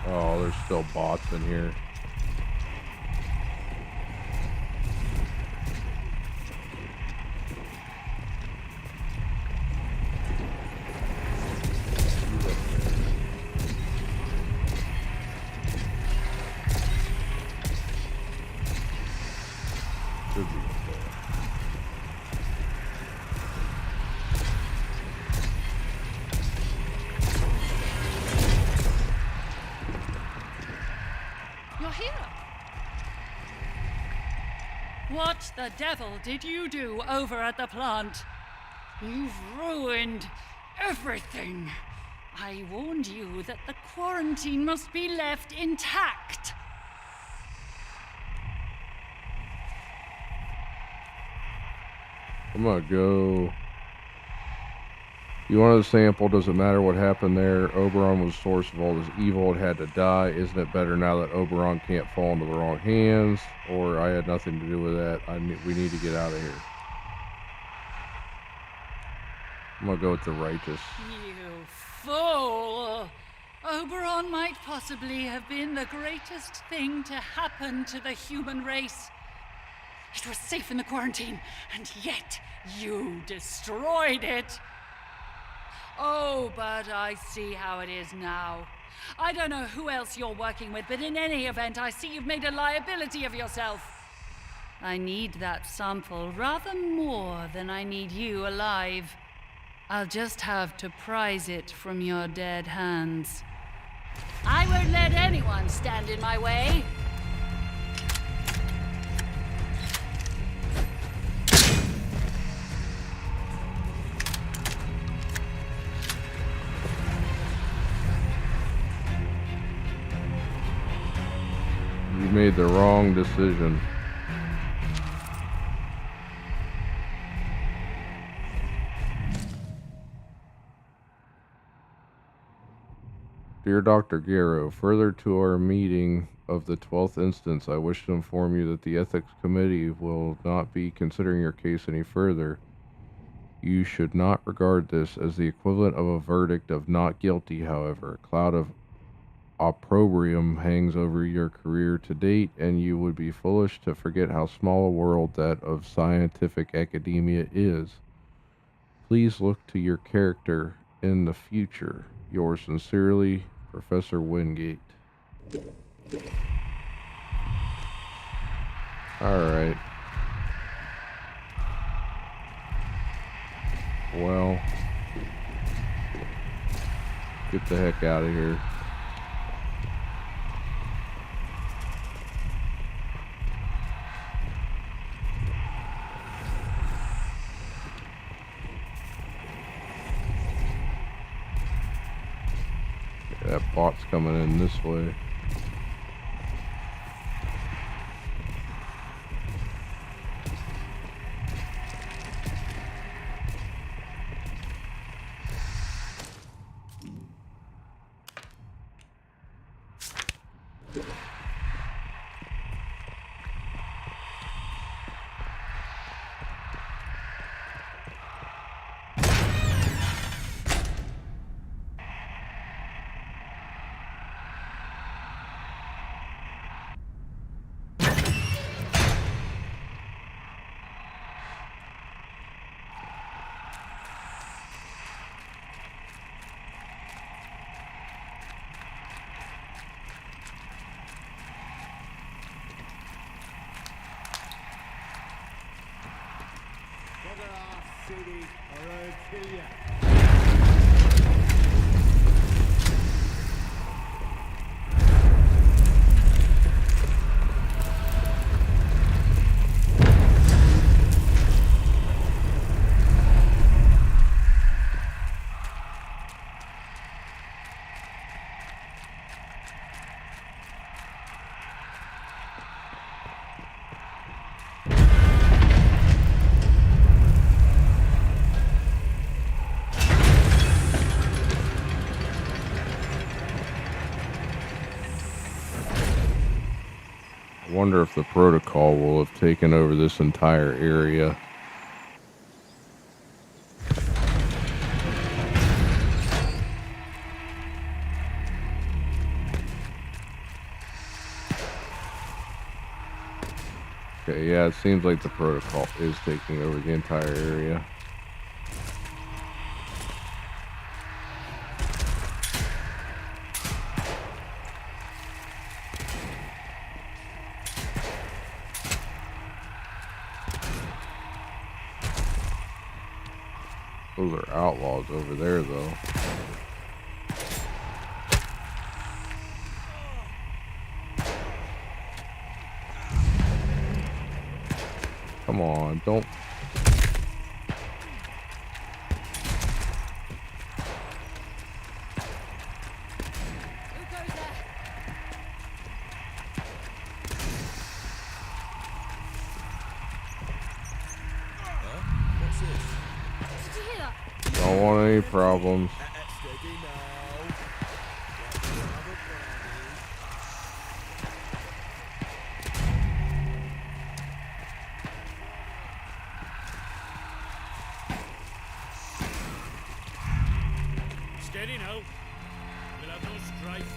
Oh, there's still bots in here. Should be okay. You're here. What the devil did you do over at the plant? You've ruined everything. I warned you that the quarantine must be left intact. I'm gonna go. You wanted a sample, doesn't matter what happened there. Oberon was the source of all this evil, it had to die. Isn't it better now that Oberon can't fall into the wrong hands? Or I had nothing to do with that. We need to get out of here. I'm gonna go with the righteous. You fool! Oberon might possibly have been the greatest thing to happen to the human race. It was safe in the quarantine, and yet you destroyed it. Oh, but I see how it is now. I don't know who else you're working with, but in any event, I see you've made a liability of yourself. I need that sample rather more than I need you alive. I'll just have to prise it from your dead hands. I won't let anyone stand in my way. You made the wrong decision. Dear Dr. Guerrero, further to our meeting of the 12th instance, I wish to inform you that the Ethics Committee will not be considering your case any further. You should not regard this as the equivalent of a verdict of not guilty, however. A cloud of opprobrium hangs over your career to date, and you would be foolish to forget how small a world that of scientific academia is. Please look to your character in the future. Yours sincerely, Professor Wingate. Alright. Well, get the heck out of here. That bot's coming in this way. Bugger off, city, or I'll kill ya. I wonder if the protocol will have taken over this entire area. Okay, yeah, it seems like the protocol is taking over the entire area. Those are outlaws over there, though. Come on, don't... What's this? Did you hear that? Don't want any problems. Steady now. Let me have a brandy. Steady now. We'll have no strife.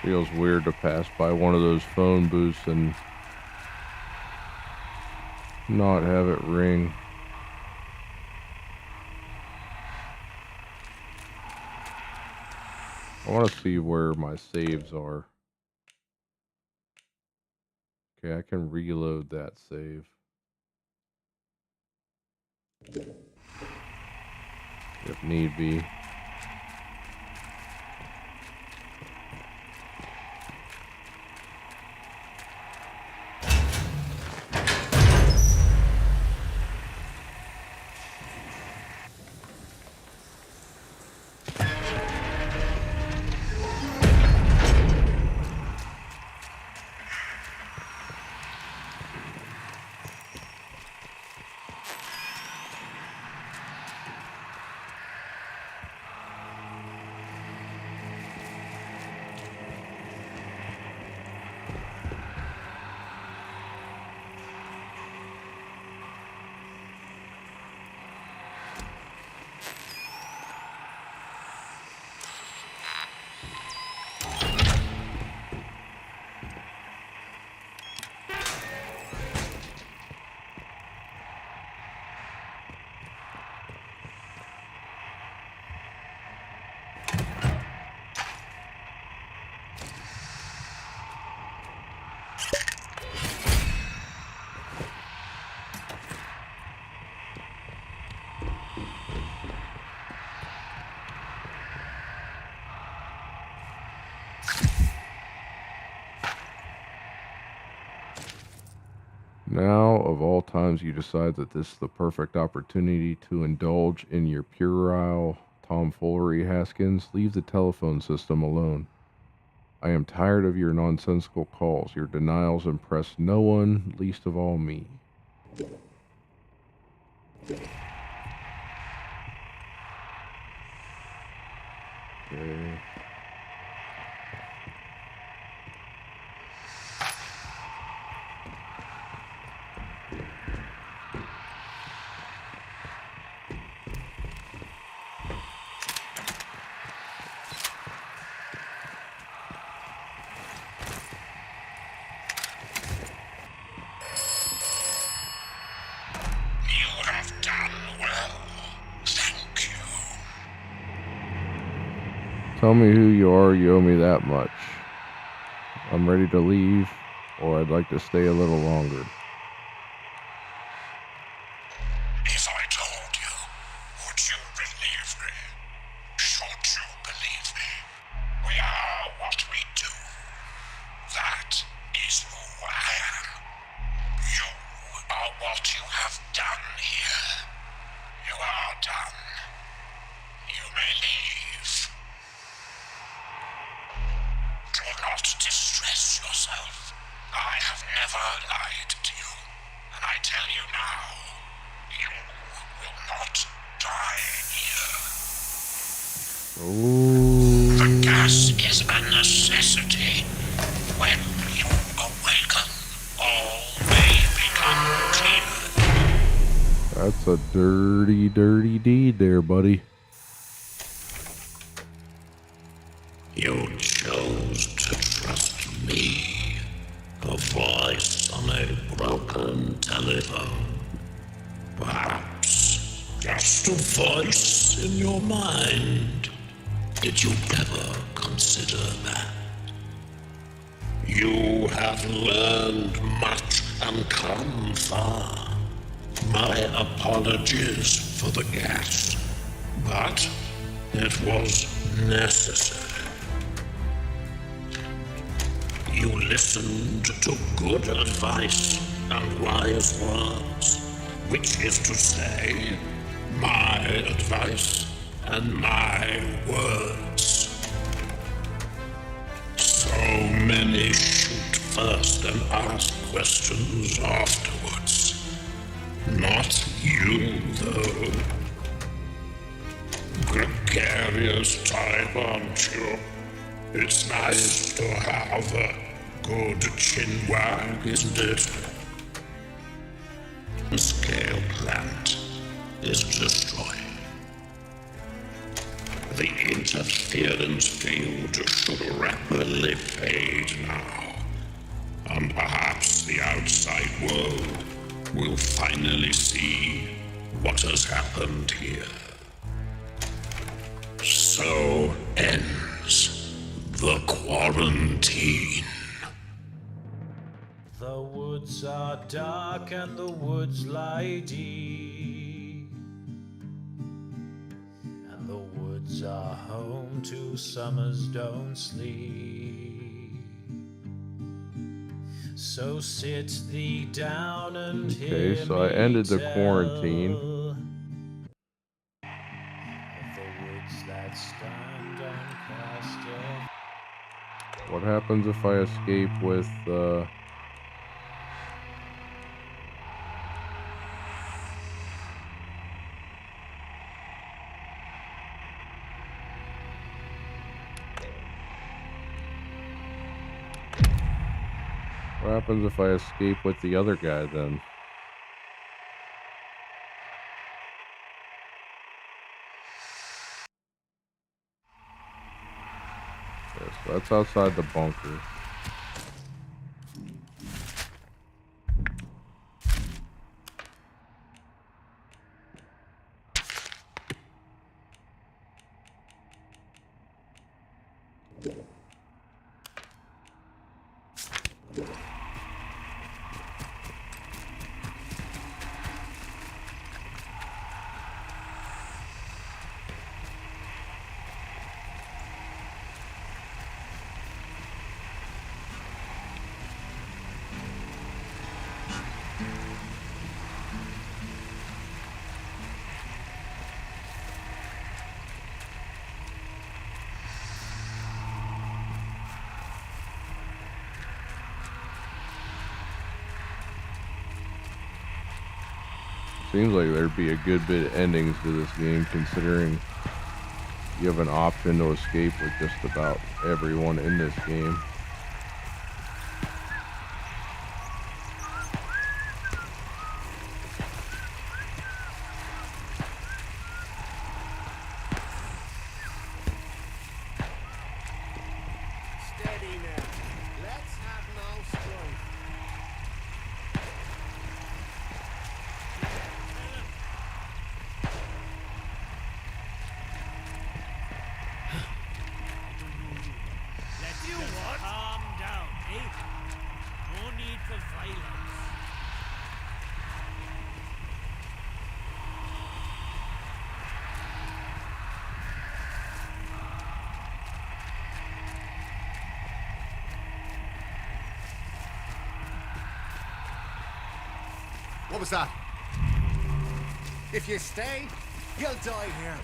Feels weird to pass by one of those phone booths and not have it ring. I want to see where my saves are. Okay, I can reload that save. If need be. Now, of all times, you decide that this is the perfect opportunity to indulge in your puerile tomfoolery, Haskins. Leave the telephone system alone. I am tired of your nonsensical calls. Your denials impress no one, least of all me. Okay. You have done well. Thank you. Tell me who you are, you owe me that much. I'm ready to leave, or I'd like to stay a little longer. If I told you, would you believe me? Should you believe me? We are what we do. That is who I am. You are what you have done here. You are done. You may leave. Do not distress yourself. I have never lied to you. And I tell you now, you will not die here. Ooh. The gas is a necessity. When you awaken, all may become clear. That's a dirty, dirty deed there, buddy. You chose to trust me. A voice on a broken telephone. Perhaps just a voice in your mind. Did you ever consider that? You have learned much and come far. My apologies for the gas, but it was necessary. You listened to good advice and wise words, which is to say, my advice and my words. So many shoot first and ask questions afterwards. Not you, though. Gregarious type, aren't you? It's nice to have a good chinwag, isn't it? The scale plant is destroyed. The interface interference field should rapidly fade now. And perhaps the outside world will finally see what has happened here. So ends the quarantine. The woods are dark and the woods lie deep, and the woods are home to summers don't sleep. So sit thee down and Okay, hear so I me ended the tell quarantine. of the woods that stand on Castle. What happens if I escape with, what happens if I escape with the other guy then? Okay, so that's outside the bunker. Seems like there'd be a good bit of endings to this game, considering you have an option to escape with just about everyone in this game. Steady now. Let's have no strife. Let's just calm down, eh? No need for violence. What was that? If you stay, you'll die here.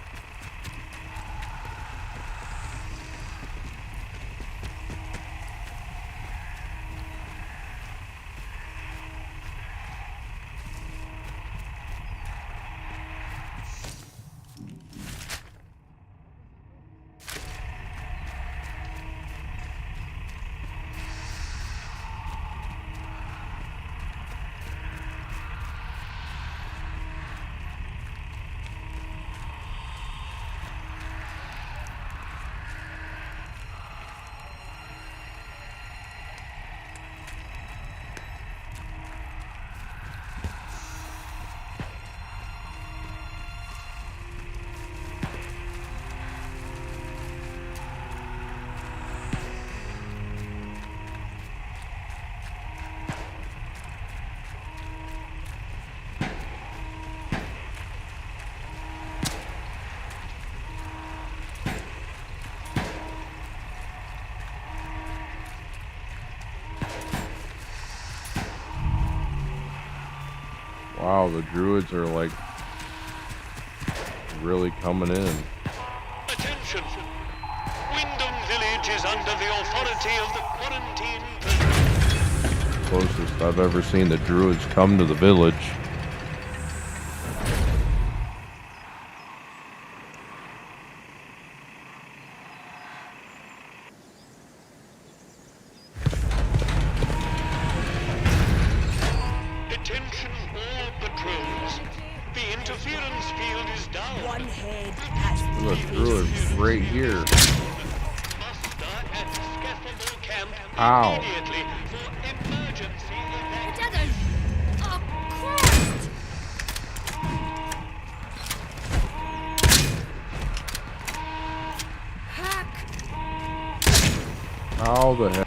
Wow, the druids are like really coming in. Attention! Wyndham Village is under the authority of the quarantine. Closest I've ever seen the druids come to the village. Attention all patrols. The interference field is down. One head has There's a druid right here. Ow. It doesn't. Oh, Christ! Hack! How the heck?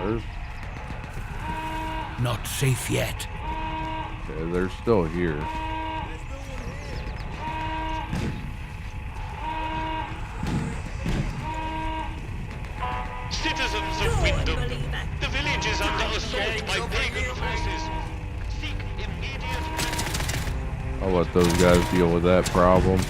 There's. Not safe yet. Okay, they're still here. Citizens of Wyndham, the village is under assault by pagan forces. Seek immediate... I'll let those guys deal with that problem.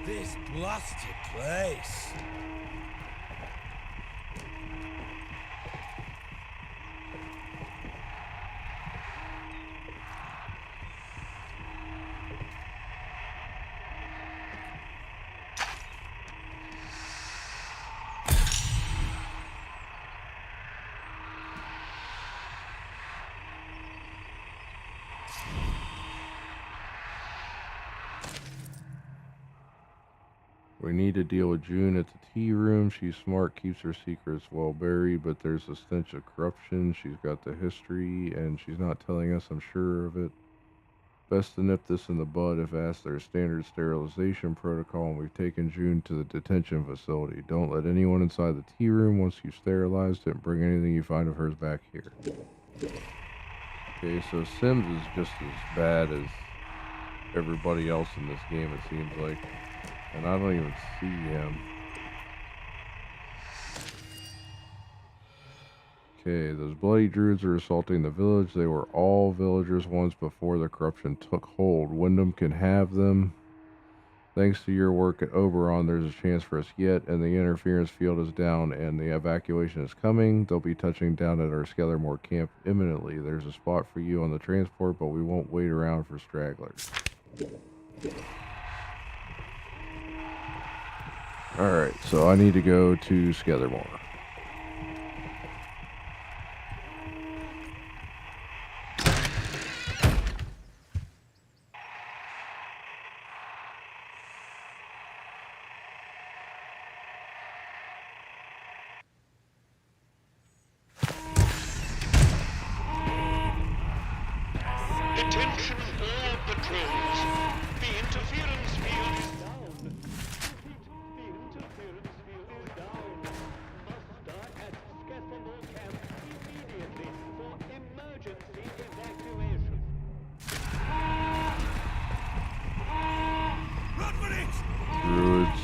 This blasted place. We need to deal with June at the tea room. She's smart, keeps her secrets well buried, but there's a stench of corruption. She's got the history, and she's not telling us, I'm sure of it. Best to nip this in the bud if asked their standard sterilization protocol, and we've taken June to the detention facility. Don't let anyone inside the tea room once you've sterilized it, and bring anything you find of hers back here. Okay, so Sims is just as bad as everybody else in this game, it seems like. And I don't even see him. Okay, those bloody druids are assaulting the village. They were all villagers once before the corruption took hold. Wyndham can have them. Thanks to your work at Oberon, there's a chance for us yet, and the interference field is down, and the evacuation is coming. They'll be touching down at our Skellermore camp imminently. There's a spot for you on the transport, but we won't wait around for stragglers. Alright, so I need to go to Skellermore. Attention all patrols. The interference field is down. The interference field is down. Muster at Skellermore camp immediately for emergency evacuation. Run for it! Druids.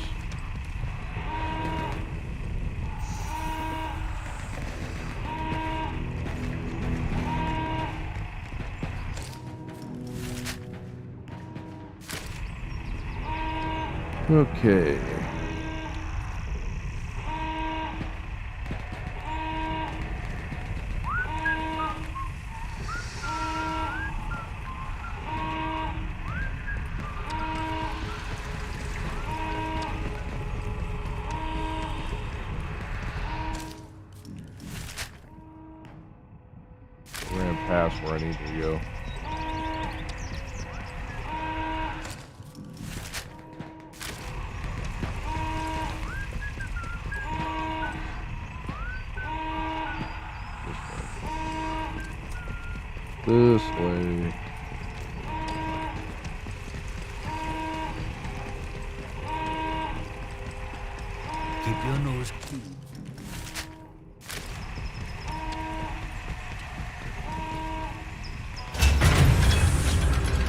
Okay. Ran past where I need to go. This way. Keep your nose clean.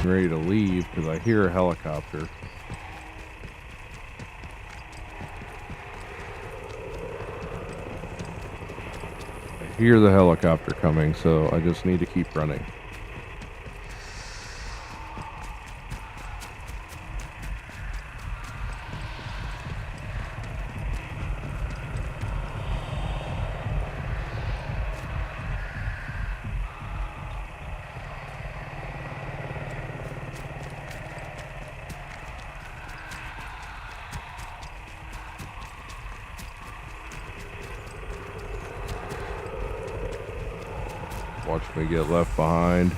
I'm ready to leave because I hear a helicopter. I hear the helicopter coming, so I just need to keep running. Watch me get left behind.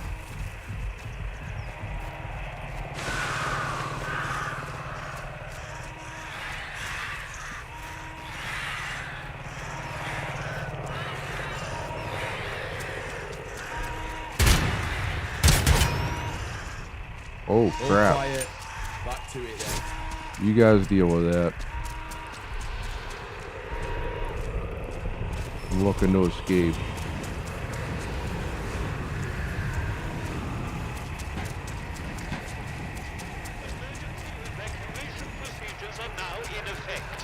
Oh crap. Quiet. Back to it then. You guys deal with that. I'm looking to escape. Evacuation procedures are now in effect.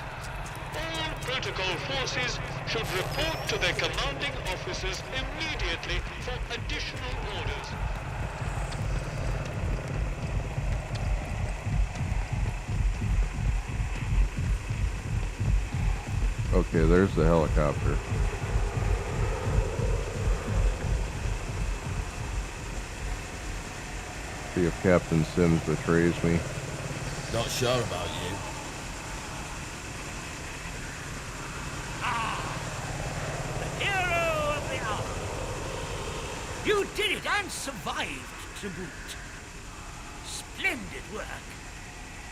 All protocol forces should report to their commanding officers immediately for additional orders. Okay, there's the helicopter. See if Captain Sims betrays me. Not sure about you. The hero of the hour. You did it and survived to boot. Splendid work.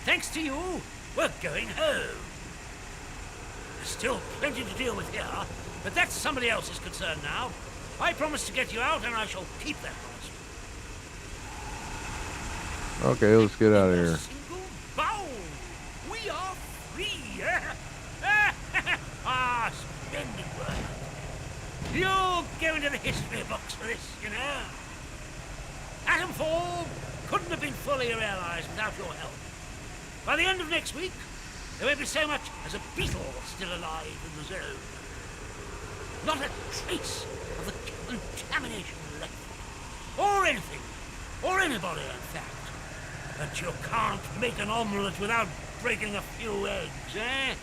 Thanks to you, we're going home. There's still plenty to deal with here, but that's somebody else's concern now. I promised to get you out, and I shall keep that promise. Okay, let's get out of here. Single bound. We are free. Ah, splendid work. You'll go into the history books for this, you know. Atomfall couldn't have been fully realized without your help. By the end of next week, there won't be so much as a beetle still alive in the zone. Not a trace of the contamination left. Or anything. Or anybody, in fact. But you can't make an omelette without breaking a few eggs, eh?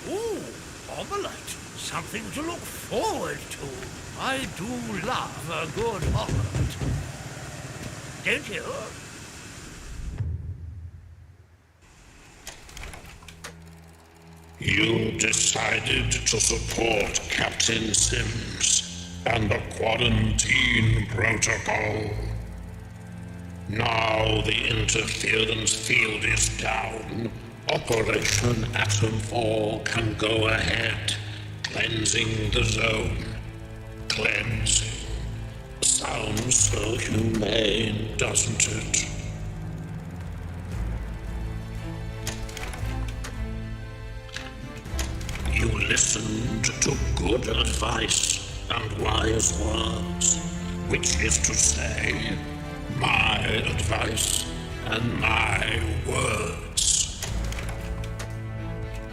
Ooh, omelette. Something to look forward to. I do love a good omelette. Don't you? You decided to support Captain Sims and the quarantine protocol. Now the interference field is down. Operation Atomfall can go ahead, cleansing the zone. Cleansing. Sounds so humane, doesn't it? You listened to good advice and wise words, which is to say, my advice and my words.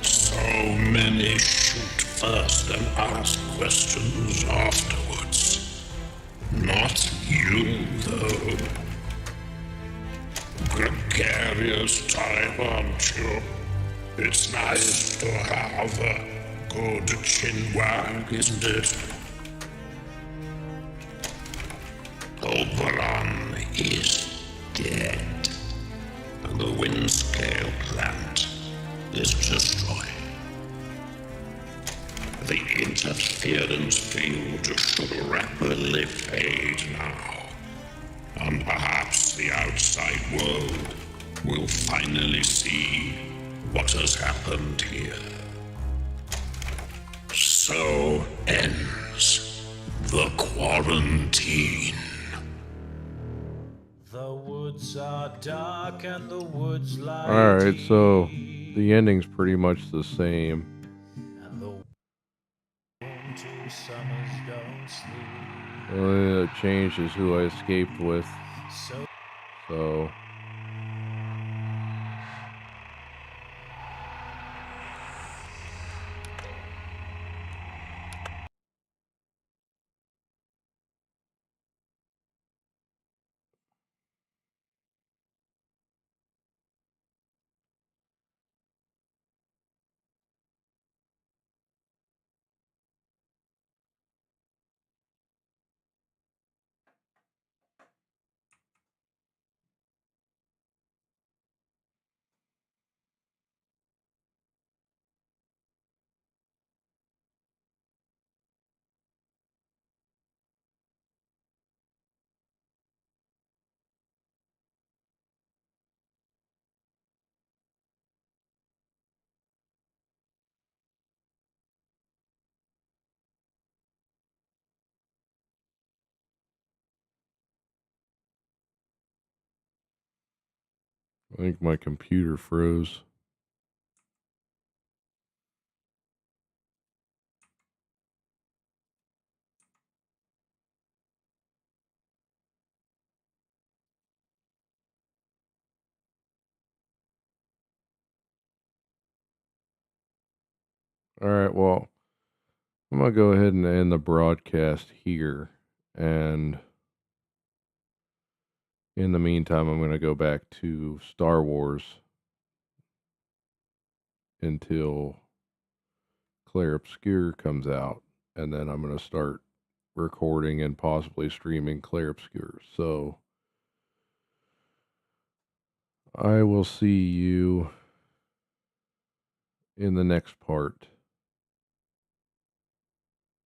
So many shoot first and ask questions afterwards. Not you, though. Gregarious type, aren't you? It's nice to have a good chinwag, isn't it? Oberon is dead, and the Windscale plant is destroyed. The interference field should rapidly fade now, and perhaps the outside world will finally see what has happened here. So ends the quarantine. The woods are dark and the woods lie. Alright, so the ending's pretty much the same. And the two summers don't sleep. The only thing that changed is who I escaped with. So I think my computer froze. All right, well, I'm going to go ahead and end the broadcast here. And in the meantime, I'm going to go back to Star Wars until Claire Obscure comes out. And then I'm going to start recording and possibly streaming Claire Obscure. So I will see you in the next part.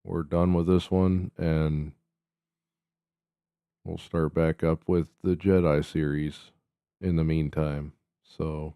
We're done with this one, and we'll start back up with the Jedi series in the meantime. So